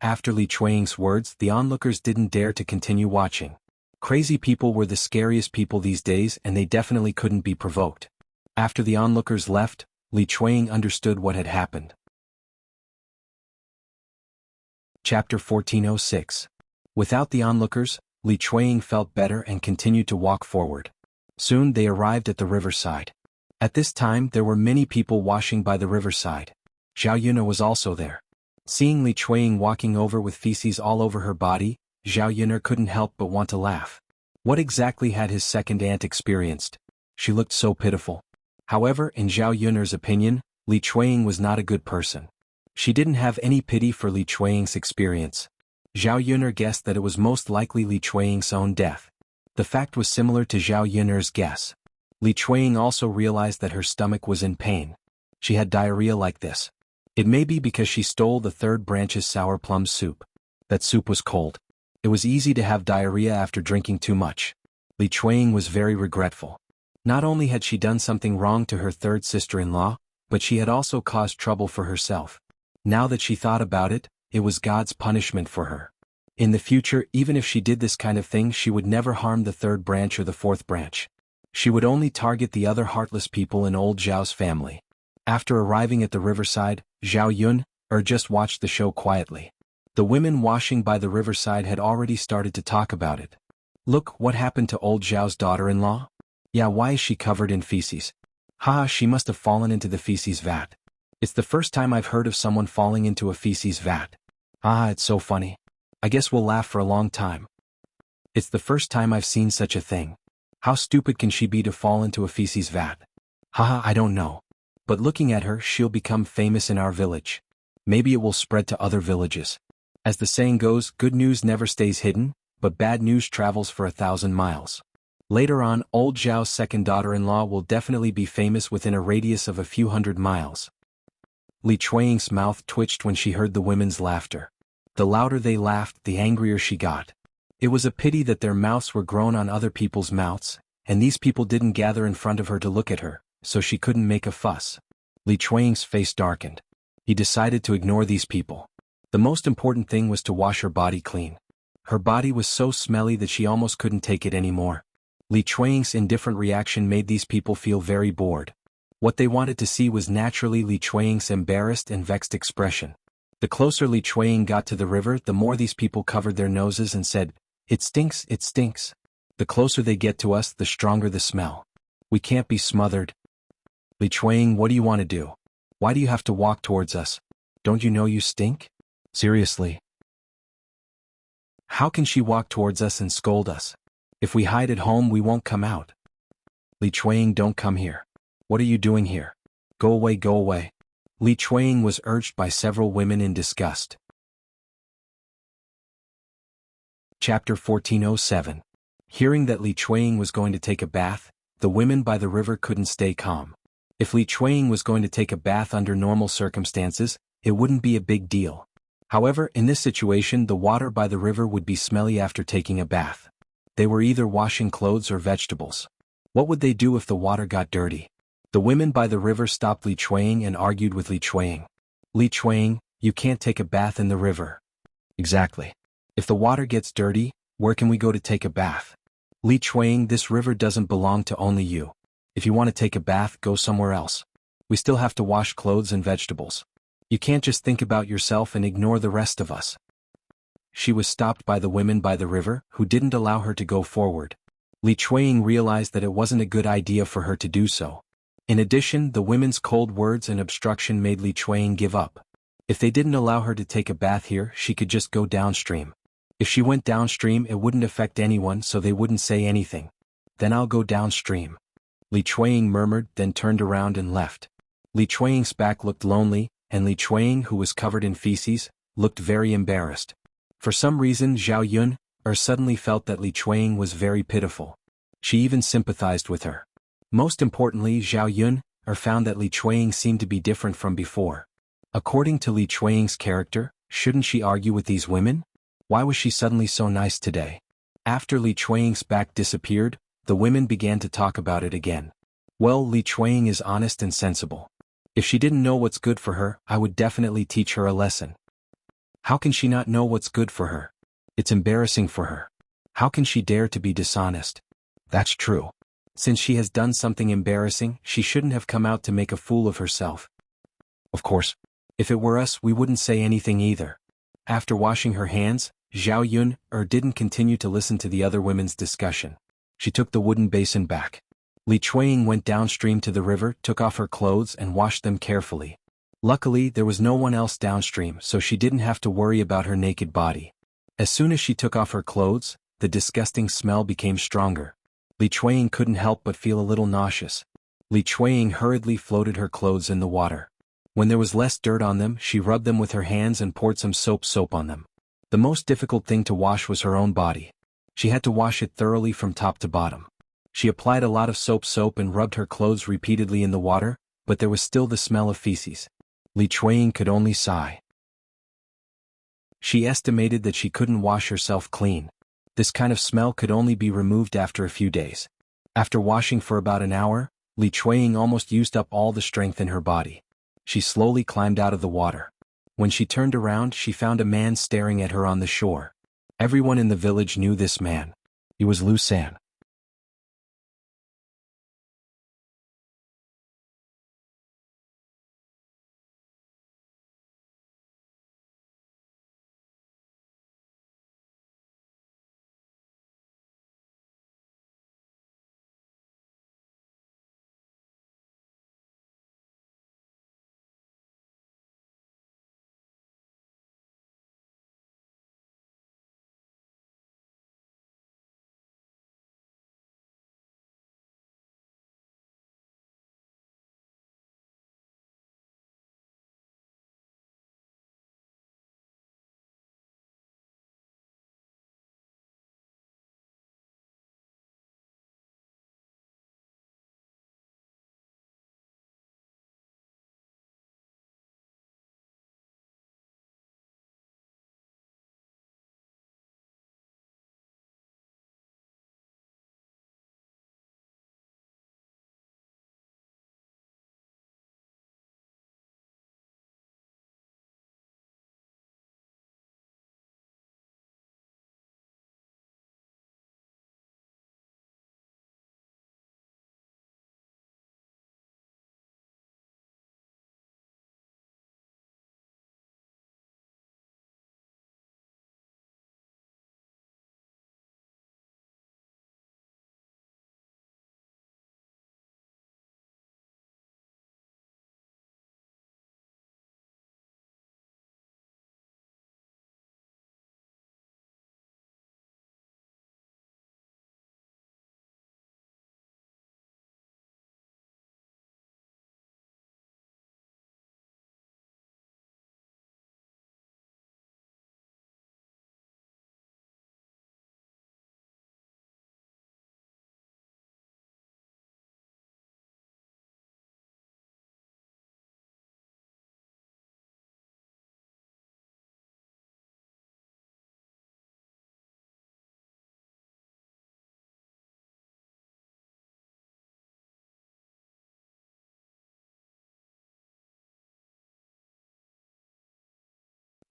After Li Chuanying's words, the onlookers didn't dare to continue watching. Crazy people were the scariest people these days, and they definitely couldn't be provoked. After the onlookers left, Li Chuanying understood what had happened. Chapter 1406. Without the onlookers, Li Chuanying felt better and continued to walk forward. Soon they arrived at the riverside. At this time there were many people washing by the riverside. Xiaoyun was also there. Seeing Li Chuanying walking over with feces all over her body, Xiaoyun couldn't help but want to laugh. What exactly had his second aunt experienced? She looked so pitiful. However, in Xiaoyun's opinion, Li Chuanying was not a good person. She didn't have any pity for Li Chuanying's experience. Xiaoyun guessed that it was most likely Li Chuanying's own death. The fact was similar to Xiaoyun's guess. Li Chuanying also realized that her stomach was in pain. She had diarrhea like this. It may be because she stole the third branch's sour plum soup. That soup was cold. It was easy to have diarrhea after drinking too much. Li Chuanying was very regretful. Not only had she done something wrong to her third sister-in-law, but she had also caused trouble for herself. Now that she thought about it, it was God's punishment for her. In the future, even if she did this kind of thing, she would never harm the third branch or the fourth branch. She would only target the other heartless people in old Zhao's family. After arriving at the riverside, Xiaoyun just watched the show quietly. The women washing by the riverside had already started to talk about it. "Look, what happened to old Zhao's daughter-in-law? Yeah, why is she covered in feces? Haha, she must have fallen into the feces vat. It's the first time I've heard of someone falling into a feces vat. Ah, it's so funny. I guess we'll laugh for a long time. It's the first time I've seen such a thing. How stupid can she be to fall into a feces vat? Haha, I don't know. But looking at her, she'll become famous in our village. Maybe it will spread to other villages. As the saying goes, good news never stays hidden, but bad news travels for 1,000 miles. Later on, old Zhao's second daughter-in-law will definitely be famous within a radius of a few hundred miles. Li Chuanying's mouth twitched when she heard the women's laughter. The louder they laughed, the angrier she got. It was a pity that their mouths were grown on other people's mouths, and these people didn't gather in front of her to look at her, so she couldn't make a fuss. Li Chuanying's face darkened. He decided to ignore these people. The most important thing was to wash her body clean. Her body was so smelly that she almost couldn't take it anymore. Li Chuanying's indifferent reaction made these people feel very bored. What they wanted to see was naturally Li Chuanying's embarrassed and vexed expression. The closer Li Chuanying got to the river, the more these people covered their noses and said, "It stinks, it stinks." The closer they get to us, the stronger the smell. We can't be smothered. Li Chuanying, what do you want to do? Why do you have to walk towards us? Don't you know you stink? Seriously. How can she walk towards us and scold us? If we hide at home, we won't come out. Li Chuanying, don't come here. What are you doing here? Go away, go away. Li Chuanying was urged by several women in disgust. Chapter 1407. Hearing that Li Chuanying was going to take a bath, the women by the river couldn't stay calm. If Li Chuanying was going to take a bath under normal circumstances, it wouldn't be a big deal. However, in this situation, the water by the river would be smelly after taking a bath. They were either washing clothes or vegetables. What would they do if the water got dirty? The women by the river stopped Li Chuanying and argued with Li Chuanying. Li Chuanying, you can't take a bath in the river. Exactly. If the water gets dirty, where can we go to take a bath? Li Chuanying, this river doesn't belong to only you. If you want to take a bath, go somewhere else. We still have to wash clothes and vegetables. You can't just think about yourself and ignore the rest of us. She was stopped by the women by the river, who didn't allow her to go forward. Li Chuanying realized that it wasn't a good idea for her to do so. In addition, the women's cold words and obstruction made Li Chuanying give up. If they didn't allow her to take a bath here, she could just go downstream. If she went downstream, it wouldn't affect anyone, so they wouldn't say anything. Then I'll go downstream. Li Chuanying murmured, then turned around and left. Li Chuanying's back looked lonely, and Li Chuanying, who was covered in feces, looked very embarrassed. For some reason, Xianhuan suddenly felt that Li Chuanying was very pitiful. She even sympathized with her. Most importantly, Xianhuan found that Li Chuanying seemed to be different from before. According to Li Chuanying's character, shouldn't she argue with these women? Why was she suddenly so nice today? After Li Chuanying's back disappeared, the women began to talk about it again. Well, Li Chuanying is honest and sensible. If she didn't know what's good for her, I would definitely teach her a lesson. How can she not know what's good for her? It's embarrassing for her. How can she dare to be dishonest? That's true. Since she has done something embarrassing, she shouldn't have come out to make a fool of herself. Of course. If it were us, we wouldn't say anything either. After washing her hands, Xianhuan didn't continue to listen to the other women's discussion. She took the wooden basin back. Li Chuanying went downstream to the river, took off her clothes and washed them carefully. Luckily, there was no one else downstream, so she didn't have to worry about her naked body. As soon as she took off her clothes, the disgusting smell became stronger. Li Chuanying couldn't help but feel a little nauseous. Li Chuanying hurriedly floated her clothes in the water. When there was less dirt on them, she rubbed them with her hands and poured some soap on them. The most difficult thing to wash was her own body. She had to wash it thoroughly from top to bottom. She applied a lot of soap and rubbed her clothes repeatedly in the water, but there was still the smell of feces. Li Chuanying could only sigh. She estimated that she couldn't wash herself clean. This kind of smell could only be removed after a few days. After washing for about an hour, Li Chuanying almost used up all the strength in her body. She slowly climbed out of the water. When she turned around, she found a man staring at her on the shore. Everyone in the village knew this man. He was Lu San.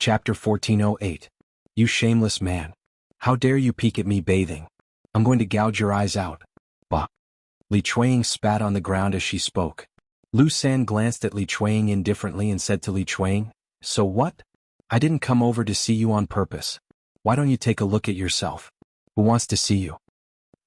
Chapter 1408. You shameless man. How dare you peek at me bathing? I'm going to gouge your eyes out. Bah. Li Chuang spat on the ground as she spoke. Lu San glanced at Li Chuang indifferently and said to Li Chuang, "So what? I didn't come over to see you on purpose. Why don't you take a look at yourself? Who wants to see you?"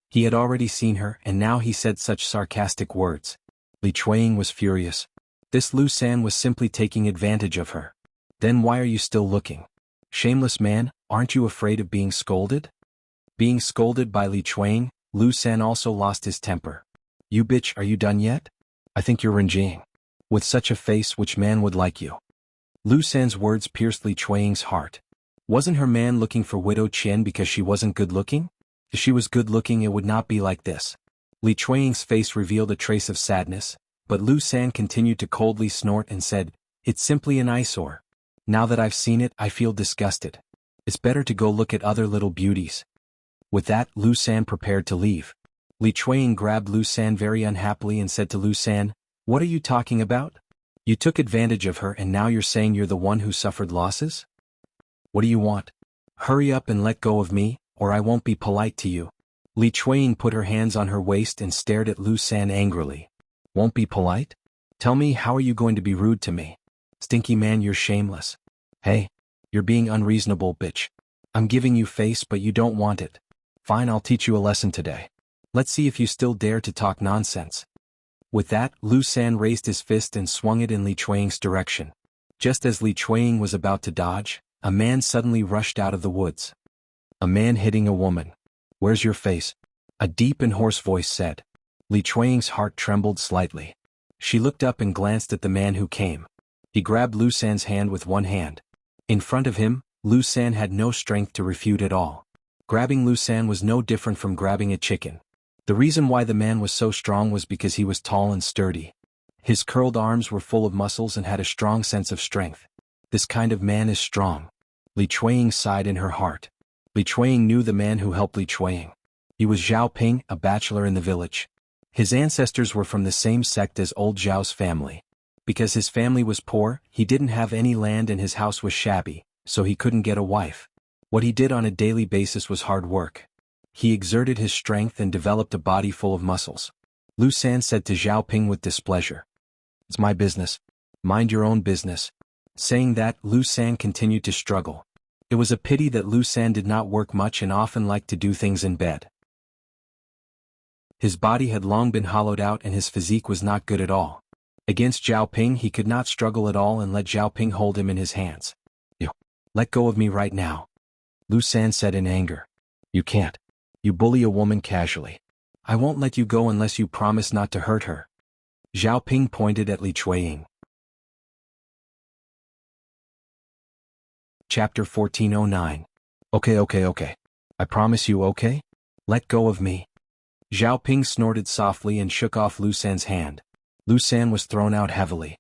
He had already seen her, and now he said such sarcastic words. Li Chuang was furious. This Lu San was simply taking advantage of her. Then why are you still looking? Shameless man, aren't you afraid of being scolded? Being scolded by Li Chuang, Lu San also lost his temper. You bitch, are you done yet? I think you're rinjing. With such a face, which man would like you? Lu San's words pierced Li Chuang's heart. Wasn't her man looking for Widow Qian because she wasn't good-looking? If she was good-looking, it would not be like this. Li Chuang's face revealed a trace of sadness, but Lu San continued to coldly snort and said, "It's simply an eyesore. Now that I've seen it, I feel disgusted. It's better to go look at other little beauties." With that, Lu San prepared to leave. Li Chuang grabbed Lu San very unhappily and said to Lu San, "What are you talking about? You took advantage of her and now you're saying you're the one who suffered losses? What do you want? Hurry up and let go of me, or I won't be polite to you." Li Chuang put her hands on her waist and stared at Lu San angrily. "Won't be polite? Tell me, how are you going to be rude to me? Stinky man, you're shameless. Hey, you're being unreasonable, bitch. I'm giving you face but you don't want it. Fine, I'll teach you a lesson today. Let's see if you still dare to talk nonsense." With that, Lu San raised his fist and swung it in Li Chuang's direction. Just as Li Chuang was about to dodge, a man suddenly rushed out of the woods. A man hitting a woman. "Where's your face?" a deep and hoarse voice said. Li Chuang's heart trembled slightly. She looked up and glanced at the man who came. He grabbed Lu San's hand with one hand. In front of him, Lu San had no strength to refute at all. Grabbing Lu San was no different from grabbing a chicken. The reason why the man was so strong was because he was tall and sturdy. His curled arms were full of muscles and had a strong sense of strength. This kind of man is strong. Li Chuang sighed in her heart. Li Chuang knew the man who helped Li Chuang. He was Zhao Ping, a bachelor in the village. His ancestors were from the same sect as old Zhao's family. Because his family was poor, he didn't have any land and his house was shabby, so he couldn't get a wife. What he did on a daily basis was hard work. He exerted his strength and developed a body full of muscles. Lu San said to Zhao Ping with displeasure, "It's my business. Mind your own business." Saying that, Lu San continued to struggle. It was a pity that Lu San did not work much and often liked to do things in bed. His body had long been hollowed out and his physique was not good at all. Against Zhao Ping he could not struggle at all and let Zhao Ping hold him in his hands. "You, let go of me right now," Lu San said in anger. "You can't. You bully a woman casually. I won't let you go unless you promise not to hurt her." Zhao Ping pointed at Li Chuang. Chapter 1409. Okay. I promise you, okay? Let go of me." Zhao Ping snorted softly and shook off Lu San's hand. Lu San was thrown out heavily.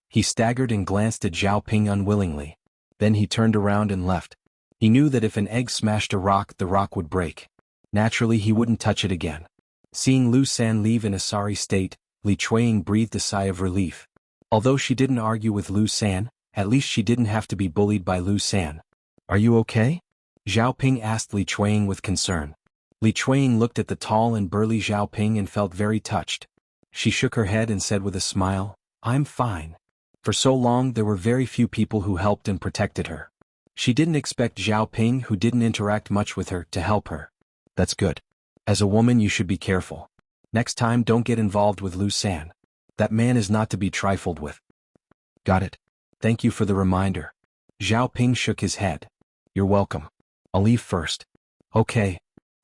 He staggered and glanced at Zhao Ping unwillingly. Then he turned around and left. He knew that if an egg smashed a rock, the rock would break. Naturally, he wouldn't touch it again. Seeing Lu San leave in a sorry state, Li Chuang breathed a sigh of relief. Although she didn't argue with Lu San, at least she didn't have to be bullied by Lu San. "Are you okay?" Zhao Ping asked Li Chuang with concern. Li Chuang looked at the tall and burly Zhao Ping and felt very touched. She shook her head and said with a smile, "I'm fine." For so long there were very few people who helped and protected her. She didn't expect Zhao Ping, who didn't interact much with her, to help her. That's good. As a woman you should be careful. Next time don't get involved with Lu San. That man is not to be trifled with. Got it. Thank you for the reminder. Zhao Ping shook his head. You're welcome. I'll leave first. Okay.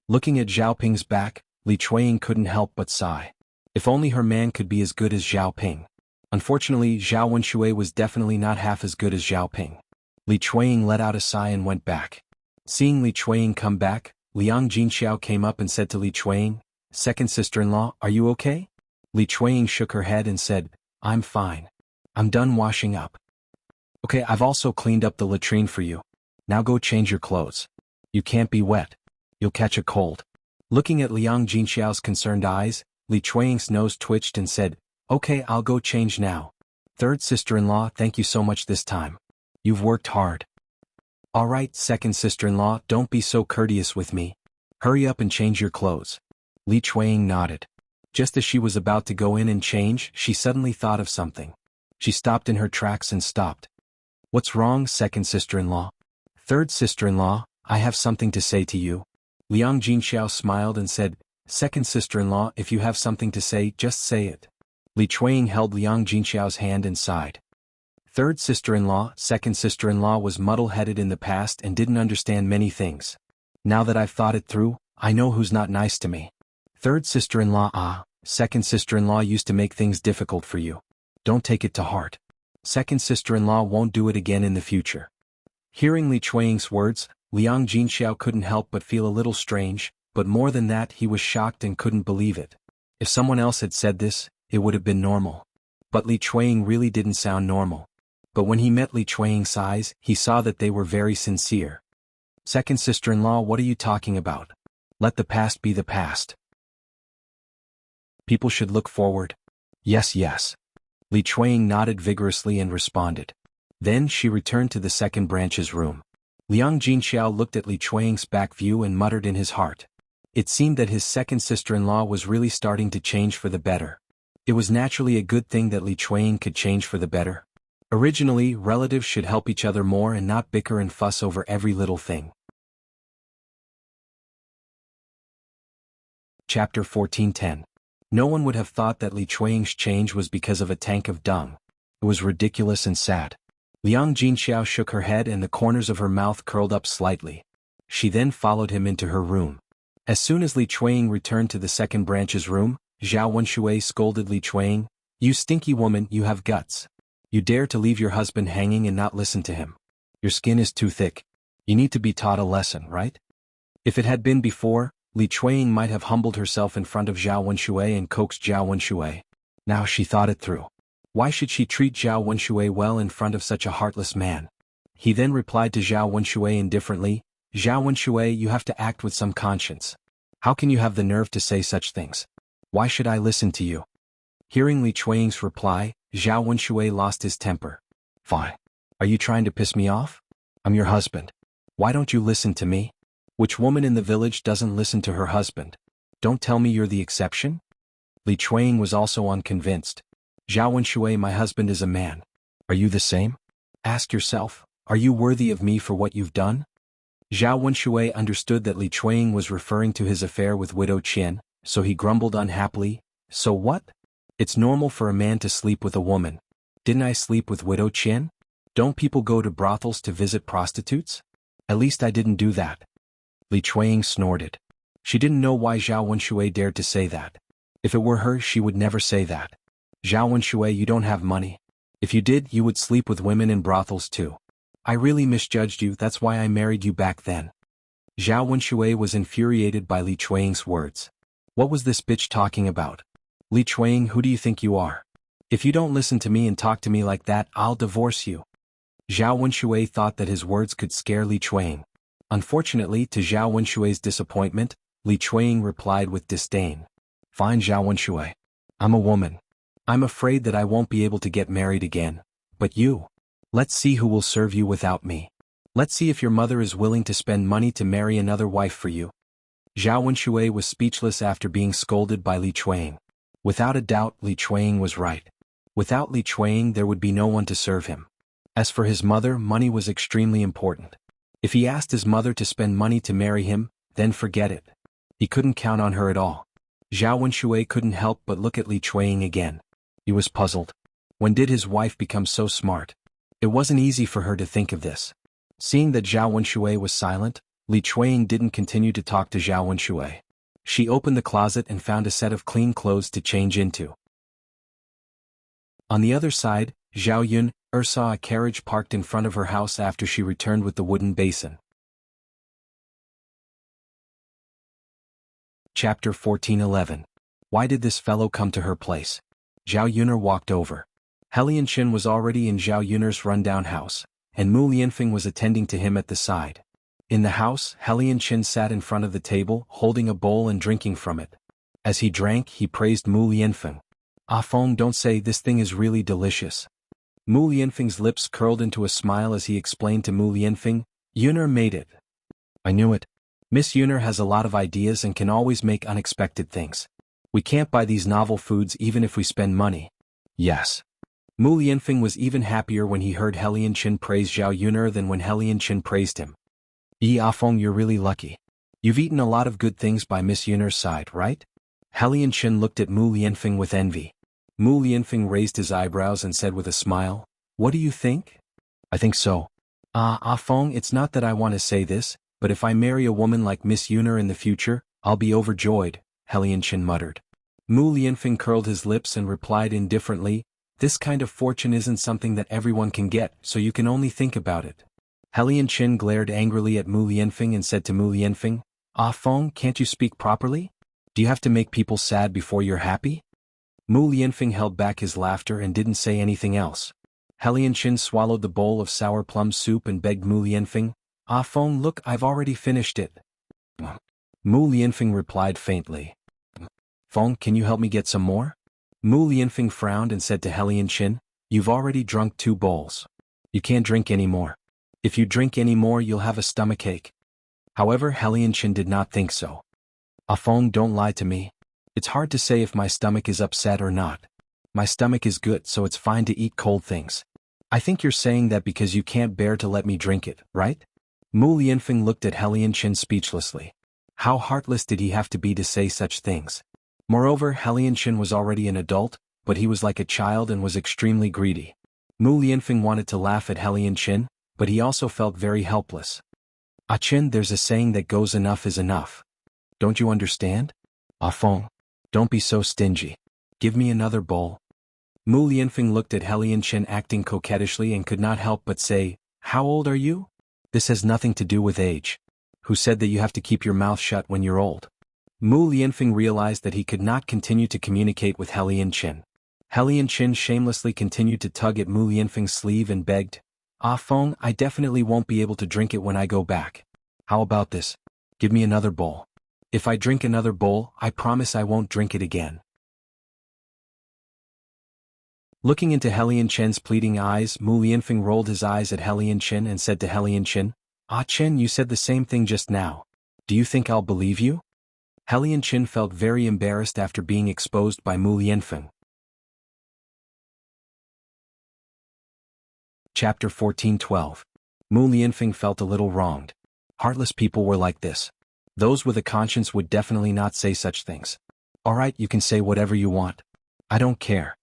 Looking at Zhao Ping's back, Li Chuang couldn't help but sigh. If only her man could be as good as Zhao Ping. Unfortunately, Xuanhuan was definitely not half as good as Zhao Ping. Li Chuang let out a sigh and went back. Seeing Li Chuang come back, Liang Jinxiao came up and said to Li Chuang, "Second sister-in-law, are you okay?" Li Chuang shook her head and said, "I'm fine. I'm done washing up. Okay, I've also cleaned up the latrine for you. Now go change your clothes. You can't be wet. You'll catch a cold." Looking at Liang Jinxiao's concerned eyes, Li Chuang's nose twitched and said, "Okay, I'll go change now. Third sister-in-law, thank you so much this time. You've worked hard." Alright, second sister-in-law, don't be so courteous with me. Hurry up and change your clothes. Li Chuang nodded. Just as she was about to go in and change, she suddenly thought of something. She stopped in her tracks and stopped. What's wrong, second sister-in-law? Third sister-in-law, I have something to say to you. Liang Jinxiao smiled and said, Second sister-in-law, if you have something to say, just say it. Li Chuang held Liang Jinxiao's hand and sighed. Third sister-in-law, second sister-in-law was muddle-headed in the past and didn't understand many things. Now that I've thought it through, I know who's not nice to me. Third sister-in-law, second sister-in-law used to make things difficult for you. Don't take it to heart. Second sister-in-law won't do it again in the future. Hearing Li Chuang's words, Liang Jinxiao couldn't help but feel a little strange, but more than that he was shocked and couldn't believe it. If someone else had said this, it would have been normal. But Li Chuang really didn't sound normal. But when he met Li Chuang's eyes, he saw that they were very sincere. Second sister-in-law, what are you talking about? Let the past be the past. People should look forward. Yes, yes. Li Chuang nodded vigorously and responded. Then she returned to the second branch's room. Liang Jinxiao looked at Li Chuang's back view and muttered in his heart. It seemed that his second sister-in-law was really starting to change for the better. It was naturally a good thing that Li Chuang could change for the better. Originally, relatives should help each other more and not bicker and fuss over every little thing. Chapter 14:10. No one would have thought that Li Chuang's change was because of a tank of dung. It was ridiculous and sad. Liang Jinxiao shook her head and the corners of her mouth curled up slightly. She then followed him into her room. As soon as Li Chuang returned to the second branch's room, Xuanhuan scolded Li Chuang, You stinky woman, you have guts. You dare to leave your husband hanging and not listen to him. Your skin is too thick. You need to be taught a lesson, right? If it had been before, Li Chuang might have humbled herself in front of Xuanhuan and coaxed Xuanhuan. Now she thought it through. Why should she treat Xuanhuan well in front of such a heartless man? He then replied to Xuanhuan indifferently, Xuanhuan, you have to act with some conscience. How can you have the nerve to say such things? Why should I listen to you? Hearing Li Chuang's reply, Xuanhuan lost his temper. Fine. Are you trying to piss me off? I'm your husband. Why don't you listen to me? Which woman in the village doesn't listen to her husband? Don't tell me you're the exception? Li Chuang was also unconvinced. Xuanhuan, my husband is a man. Are you the same? Ask yourself, are you worthy of me for what you've done? Xuanhuan understood that Li Chuang was referring to his affair with widow Qian, so he grumbled unhappily, So what? It's normal for a man to sleep with a woman. Didn't I sleep with widow Qian? Don't people go to brothels to visit prostitutes? At least I didn't do that. Li Chuang snorted. She didn't know why Xuanhuan dared to say that. If it were her, she would never say that. Xuanhuan, you don't have money. If you did, you would sleep with women in brothels too. I really misjudged you, that's why I married you back then. Xuanhuan was infuriated by Li Chuang's words. What was this bitch talking about? Li Chuang, who do you think you are? If you don't listen to me and talk to me like that, I'll divorce you. Xuanhuan thought that his words could scare Li Chuang. Unfortunately, to Xuanhuan's disappointment, Li Chuang replied with disdain. Fine, Xuanhuan. I'm a woman. I'm afraid that I won't be able to get married again. But you? Let's see who will serve you without me. Let's see if your mother is willing to spend money to marry another wife for you. Xuanhuan was speechless after being scolded by Li Chuang. Without a doubt, Li Chuang was right. Without Li Chuang, there would be no one to serve him. As for his mother, money was extremely important. If he asked his mother to spend money to marry him, then forget it. He couldn't count on her at all. Xuanhuan couldn't help but look at Li Chuang again. He was puzzled. When did his wife become so smart? It wasn't easy for her to think of this. Seeing that Xuanhuan was silent, Li Chuang didn't continue to talk to Xuanhuan. She opened the closet and found a set of clean clothes to change into. On the other side, Xiaoyun saw a carriage parked in front of her house after she returned with the wooden basin. Chapter 14:11. Why did this fellow come to her place? Zhao Yuner walked over. Helianchen was already in Zhao Yuner's rundown house, and Mu Lianfeng was attending to him at the side. In the house, Helianchen sat in front of the table, holding a bowl and drinking from it. As he drank, he praised Mu Lianfeng. Ah Feng, don't say, this thing is really delicious. Mu Lianfeng's lips curled into a smile as he explained to Mu Lianfeng, Yuner made it. I knew it. Miss Yuner has a lot of ideas and can always make unexpected things. We can't buy these novel foods even if we spend money. Yes. Mu Lianfeng was even happier when he heard Helian Qin praise Zhao Yuner than when Helian Qin praised him. Yi Afeng, you're really lucky. You've eaten a lot of good things by Miss Yuner's side, right? Helian Qin looked at Mu Lianfeng with envy. Mu Lianfeng raised his eyebrows and said with a smile, "What do you think?" I think so. Afeng, it's not that I want to say this, but if I marry a woman like Miss Yuner in the future, I'll be overjoyed, Helian Qin muttered. Mu Lianfeng curled his lips and replied indifferently, "This kind of fortune isn't something that everyone can get, so you can only think about it." Helian Qin glared angrily at Mu Lianfeng and said to Mu Lianfeng, "Feng, can't you speak properly? Do you have to make people sad before you're happy?" Mu Lianfeng held back his laughter and didn't say anything else. Helian Qin swallowed the bowl of sour plum soup and begged Mu Lianfeng, Feng, look, I've already finished it." Mu Lianfeng replied faintly. "Feng, can you help me get some more?" Mu Lianfeng frowned and said to Helian Qin, "You've already drunk 2 bowls. You can't drink any more. If you drink any more you'll have a stomachache." However, Helian Qin did not think so. Feng, don't lie to me. It's hard to say if my stomach is upset or not. My stomach is good, so it's fine to eat cold things. I think you're saying that because you can't bear to let me drink it, right? Mu Lianfeng looked at Helian Qin speechlessly. How heartless did he have to be to say such things? Moreover, Helian Qin was already an adult, but he was like a child and was extremely greedy. Mu Lianfeng wanted to laugh at Helian Qin, but he also felt very helpless. Qin, there's a saying that goes, enough is enough. Don't you understand? Feng, don't be so stingy. Give me another bowl. Mu Lianfeng looked at Helian Qin acting coquettishly and could not help but say, "How old are you?" "This has nothing to do with age. Who said that you have to keep your mouth shut when you're old?" Mu Lianfeng realized that he could not continue to communicate with Helian Qin. Helian Qin shamelessly continued to tug at Mu Lianfeng's sleeve and begged, Feng, I definitely won't be able to drink it when I go back. How about this? Give me another bowl. If I drink another bowl, I promise I won't drink it again. Looking into Helian Qin's pleading eyes, Mu Lianfeng rolled his eyes at Helian Qin and said to Helian Qin, Qin, you said the same thing just now. Do you think I'll believe you?" Helian Qin felt very embarrassed after being exposed by Mu Lianfeng. Chapter 14:12. Mu Lianfeng felt a little wronged. Heartless people were like this. Those with a conscience would definitely not say such things. Alright, you can say whatever you want. I don't care.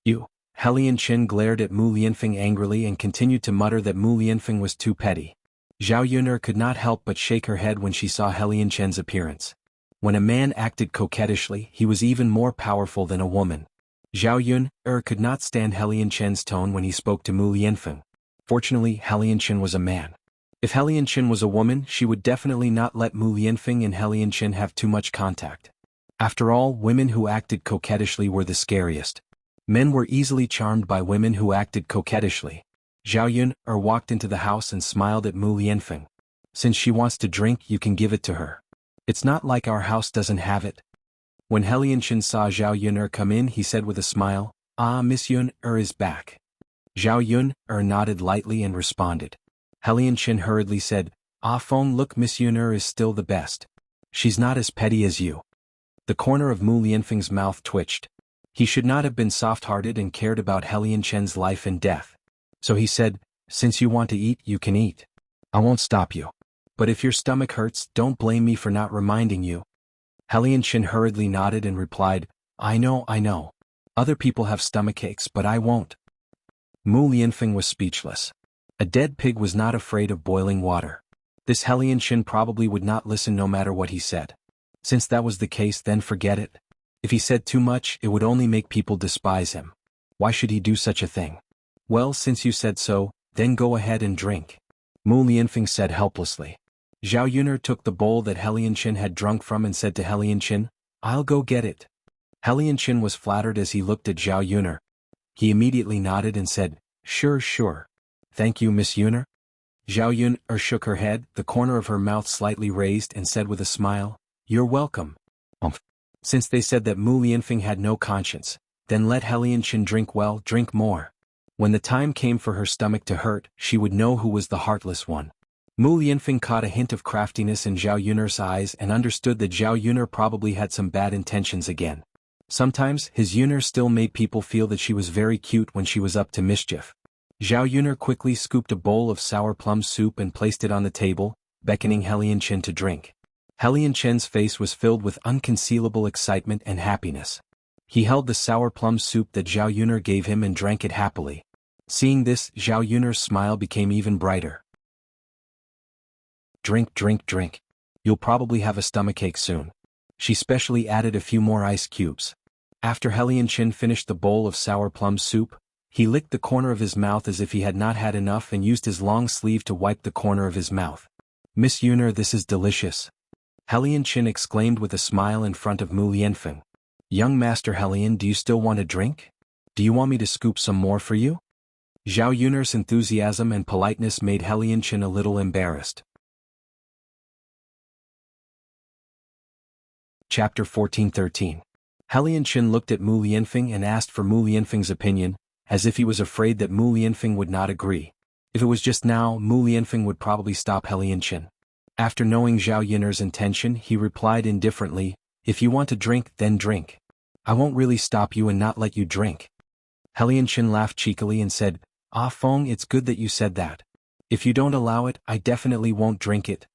You. Helian Qin glared at Mu Lianfeng angrily and continued to mutter that Mu Lianfeng was too petty. Zhao Yuner could not help but shake her head when she saw Helian Qin's appearance. When a man acted coquettishly, he was even more powerful than a woman. Zhao Yuner could not stand Helian Qin's tone when he spoke to Mu Lianfeng. Fortunately, Helian Qin was a man. If Helian Qin was a woman, she would definitely not let Mu Lianfeng and Helian Qin have too much contact. After all, women who acted coquettishly were the scariest. Men were easily charmed by women who acted coquettishly. Zhao Yuner walked into the house and smiled at Mu Lianfeng. Since she wants to drink, you can give it to her. It's not like our house doesn't have it. When Helian Qin saw Zhao Yuner come in, he said with a smile, Miss Yuner is back. Zhao Yuner nodded lightly and responded. Helian Qin hurriedly said, Feng, look, Miss Yuner is still the best. She's not as petty as you. The corner of Mu Lianfeng's mouth twitched. He should not have been soft-hearted and cared about Helian Qin's life and death. So he said, since you want to eat, you can eat. I won't stop you. But if your stomach hurts, don't blame me for not reminding you. Helian Qin hurriedly nodded and replied, I know. Other people have stomachaches, but I won't. Mu Lianfeng was speechless. A dead pig was not afraid of boiling water. This Helian Qin probably would not listen no matter what he said. Since that was the case, then forget it. If he said too much, it would only make people despise him. Why should he do such a thing? Well, since you said so, then go ahead and drink. Mu Lianfeng said helplessly. Zhao Yuner took the bowl that Helian Qin had drunk from and said to Helian Qin, I'll go get it. Helian Qin was flattered as he looked at Zhao Yuner. He immediately nodded and said, Sure. Thank you, Miss Yuner. Zhao Yuner shook her head, the corner of her mouth slightly raised, and said with a smile, You're welcome. Since they said that Mu Lianfeng had no conscience, then let Helian Qin drink more. When the time came for her stomach to hurt, she would know who was the heartless one. Mu Lianfeng caught a hint of craftiness in Zhao Yun'er's eyes and understood that Zhao Yun'er probably had some bad intentions again. Sometimes, his Yun'er still made people feel that she was very cute when she was up to mischief. Zhao Yun'er quickly scooped a bowl of sour plum soup and placed it on the table, beckoning Helianchen to drink. Helianchen's face was filled with unconcealable excitement and happiness. He held the sour plum soup that Zhao Yun'er gave him and drank it happily. Seeing this, Zhao Yun'er's smile became even brighter. Drink, drink, drink. You'll probably have a stomachache soon. She specially added a few more ice cubes. After Helianchen finished the bowl of sour plum soup, he licked the corner of his mouth as if he had not had enough and used his long sleeve to wipe the corner of his mouth. Miss Yun'er, this is delicious. Helianchen exclaimed with a smile in front of Mu Lianfeng. Young Master Helian, do you still want a drink? Do you want me to scoop some more for you? Zhao Yun'er's enthusiasm and politeness made Helianchen a little embarrassed. Chapter 14-13. Helianchen looked at Mu Lianfeng and asked for Mu Lianfeng's opinion, as if he was afraid that Mu Lianfeng would not agree. If it was just now, Mu Lianfeng would probably stop Helianchen. After knowing Zhao Yun'er's intention, he replied indifferently, if you want to drink, then drink. I won't really stop you and not let you drink. Helianchen laughed cheekily and said, Ah Feng, it's good that you said that. If you don't allow it, I definitely won't drink it.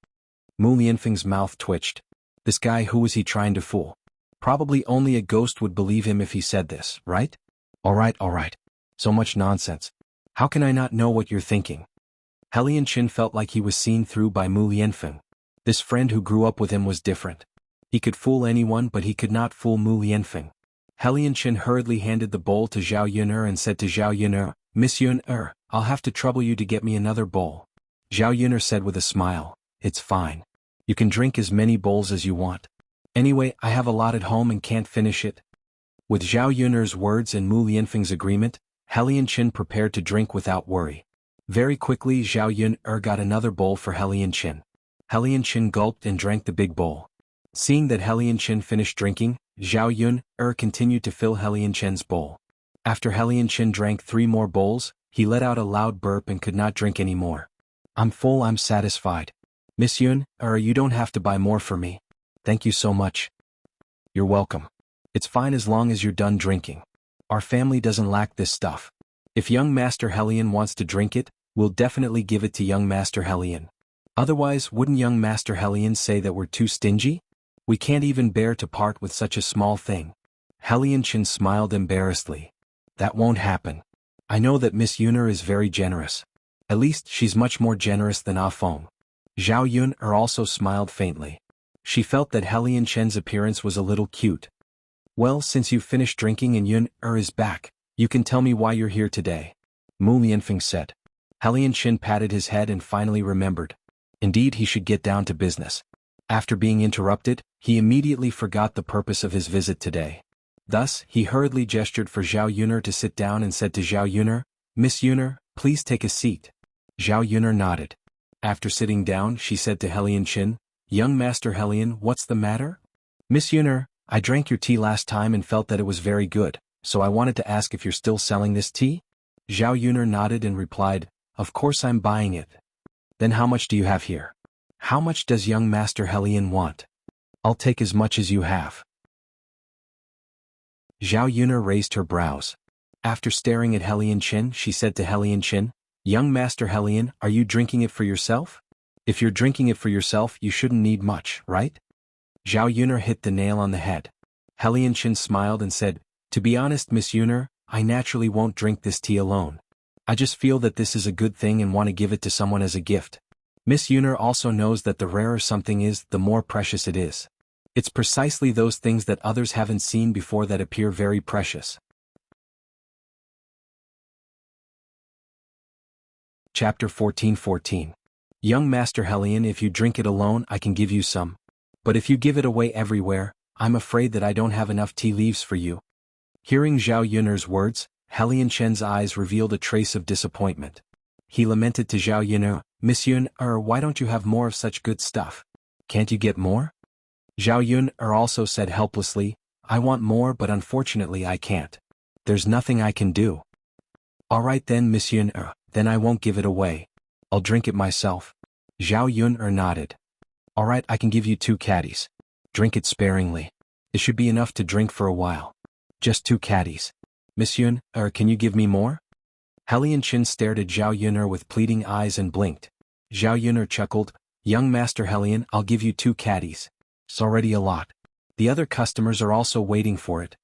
Mu Lianfeng's mouth twitched. This guy, who was he trying to fool? Probably only a ghost would believe him if he said this, right? Alright. So much nonsense. How can I not know what you're thinking? Helianchen felt like he was seen through by Mu Lianfeng. This friend who grew up with him was different. He could fool anyone, but he could not fool Mu Lianfeng. Helianchen hurriedly handed the bowl to Zhao Yun'er and said to Zhao Yun'er, Miss Yun'er, I'll have to trouble you to get me another bowl. Zhao Yun'er said with a smile, It's fine. You can drink as many bowls as you want. Anyway, I have a lot at home and can't finish it. With Zhao Yun'er's words and Mu Lianfeng's agreement, Helianchen prepared to drink without worry. Very quickly Zhao Yun'er got another bowl for Helianchen. Helianchen gulped and drank the big bowl. Seeing that Helianchen finished drinking, Zhao Yun'er continued to fill Helianchen's bowl. After Helianchen drank 3 more bowls, he let out a loud burp and could not drink any more. I'm full, I'm satisfied. Miss Yun'er, you don't have to buy more for me. Thank you so much. You're welcome. It's fine as long as you're done drinking. Our family doesn't lack this stuff. If young Master Helian wants to drink it, we'll definitely give it to young Master Helian. Otherwise, wouldn't young Master Helian say that we're too stingy? We can't even bear to part with such a small thing. Helianchen smiled embarrassedly. That won't happen. I know that Miss Yun'er is very generous. At least she's much more generous than Ah Feng. Zhao Yun'er also smiled faintly. She felt that Helianchen's appearance was a little cute. Well, since you've finished drinking and Yun'er is back, you can tell me why you're here today. Mu Lianfeng said. Helianchen patted his head and finally remembered. Indeed, he should get down to business. After being interrupted, he immediately forgot the purpose of his visit today. Thus, he hurriedly gestured for Zhao Yun'er to sit down and said to Zhao Yun'er, Miss Yun'er, please take a seat. Zhao Yun'er nodded. After sitting down, she said to Helianchen, Young Master Helian, what's the matter? Miss Yun'er, I drank your tea last time and felt that it was very good, so I wanted to ask if you're still selling this tea? Zhao Yun'er nodded and replied, Of course I'm buying it. Then how much do you have here? How much does young Master Helian want? I'll take as much as you have. Zhao Yun'er raised her brows. After staring at Helianchen, she said to Helianchen, Young Master Helian, are you drinking it for yourself? If you're drinking it for yourself, you shouldn't need much, right? Zhao Yun'er hit the nail on the head. Helianchen smiled and said, To be honest, Miss Yun'er, I naturally won't drink this tea alone. I just feel that this is a good thing and want to give it to someone as a gift. Miss Yun'er also knows that the rarer something is, the more precious it is. It's precisely those things that others haven't seen before that appear very precious. Chapter 14-14. Young Master Helian, if you drink it alone, I can give you some. But if you give it away everywhere, I'm afraid that I don't have enough tea leaves for you. Hearing Zhao Yun'er's words, Helianchen's eyes revealed a trace of disappointment. He lamented to Zhao Yun'er, Miss Yun'er, why don't you have more of such good stuff? Can't you get more? Zhao Yun'er also said helplessly, I want more, but unfortunately I can't. There's nothing I can do. Alright then, Miss Yun'er, then I won't give it away. I'll drink it myself. Zhao Yun nodded. Alright, I can give you 2 caddies. Drink it sparingly. It should be enough to drink for a while. Just 2 caddies. Miss Yun, can you give me more? Helian Qin stared at Zhao Yun with pleading eyes and blinked. Zhao Yun chuckled, Young Master Helian, I'll give you 2 caddies. It's already a lot. The other customers are also waiting for it.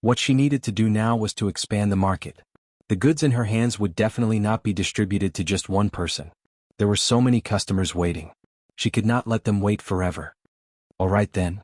What she needed to do now was to expand the market. The goods in her hands would definitely not be distributed to just one person. There were so many customers waiting. She could not let them wait forever. Alright then.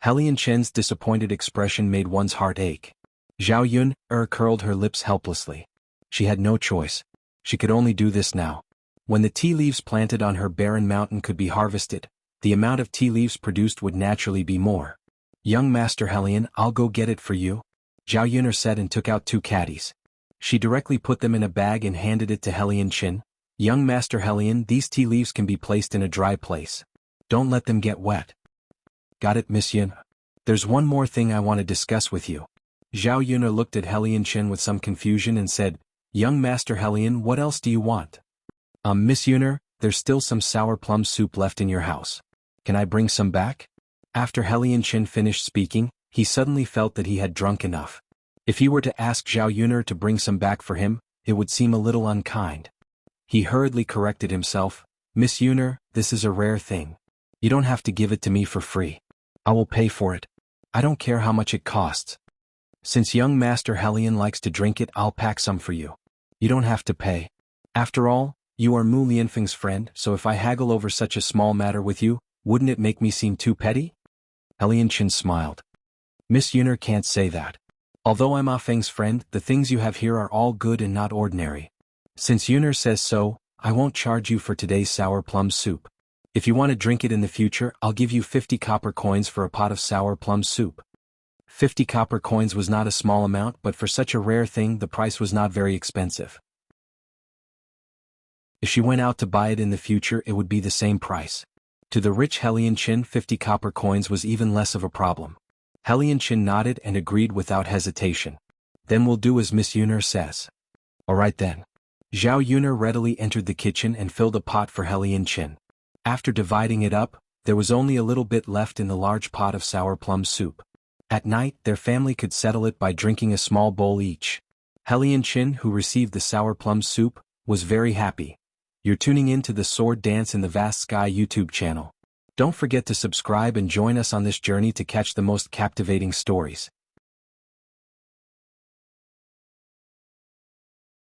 Helian Chen's disappointed expression made one's heart ache. Zhao Yun curled her lips helplessly. She had no choice. She could only do this now. When the tea leaves planted on her barren mountain could be harvested, the amount of tea leaves produced would naturally be more. Young Master Helian, I'll go get it for you, Zhao Yun said and took out 2 caddies. She directly put them in a bag and handed it to Helian Qin. Young Master Helian, these tea leaves can be placed in a dry place. Don't let them get wet. Got it, Miss Yun. There's one more thing I want to discuss with you. Zhao Yun looked at Helian Qin with some confusion and said, Young Master Helian, what else do you want? Miss Yun, there's still some sour plum soup left in your house. Can I bring some back? After Helian Qin finished speaking, he suddenly felt that he had drunk enough. If he were to ask Zhao Yun to bring some back for him, it would seem a little unkind. He hurriedly corrected himself, Miss Yun, this is a rare thing. You don't have to give it to me for free. I will pay for it. I don't care how much it costs. Since young Master Helian likes to drink it, I'll pack some for you. You don't have to pay. After all, you are Mu Lianfeng's friend, so if I haggle over such a small matter with you, wouldn't it make me seem too petty? Helian Qin smiled. Miss Yun can't say that. Although I'm Ah Feng's friend, the things you have here are all good and not ordinary. Since Yun says so, I won't charge you for today's sour plum soup. If you want to drink it in the future, I'll give you 50 copper coins for a pot of sour plum soup. 50 copper coins was not a small amount, but for such a rare thing the price was not very expensive. If she went out to buy it in the future, it would be the same price. To the rich Helian Qin, 50 copper coins was even less of a problem. Helian Qin nodded and agreed without hesitation. Then we'll do as Miss Yun says. Alright then. Zhao Yun readily entered the kitchen and filled a pot for Helian Qin. After dividing it up, there was only a little bit left in the large pot of sour plum soup. At night, their family could settle it by drinking a small bowl each. Helian Qin, who received the sour plum soup, was very happy. You're tuning in to the Sword Dance in the Vast Sky YouTube channel. Don't forget to subscribe and join us on this journey to catch the most captivating stories.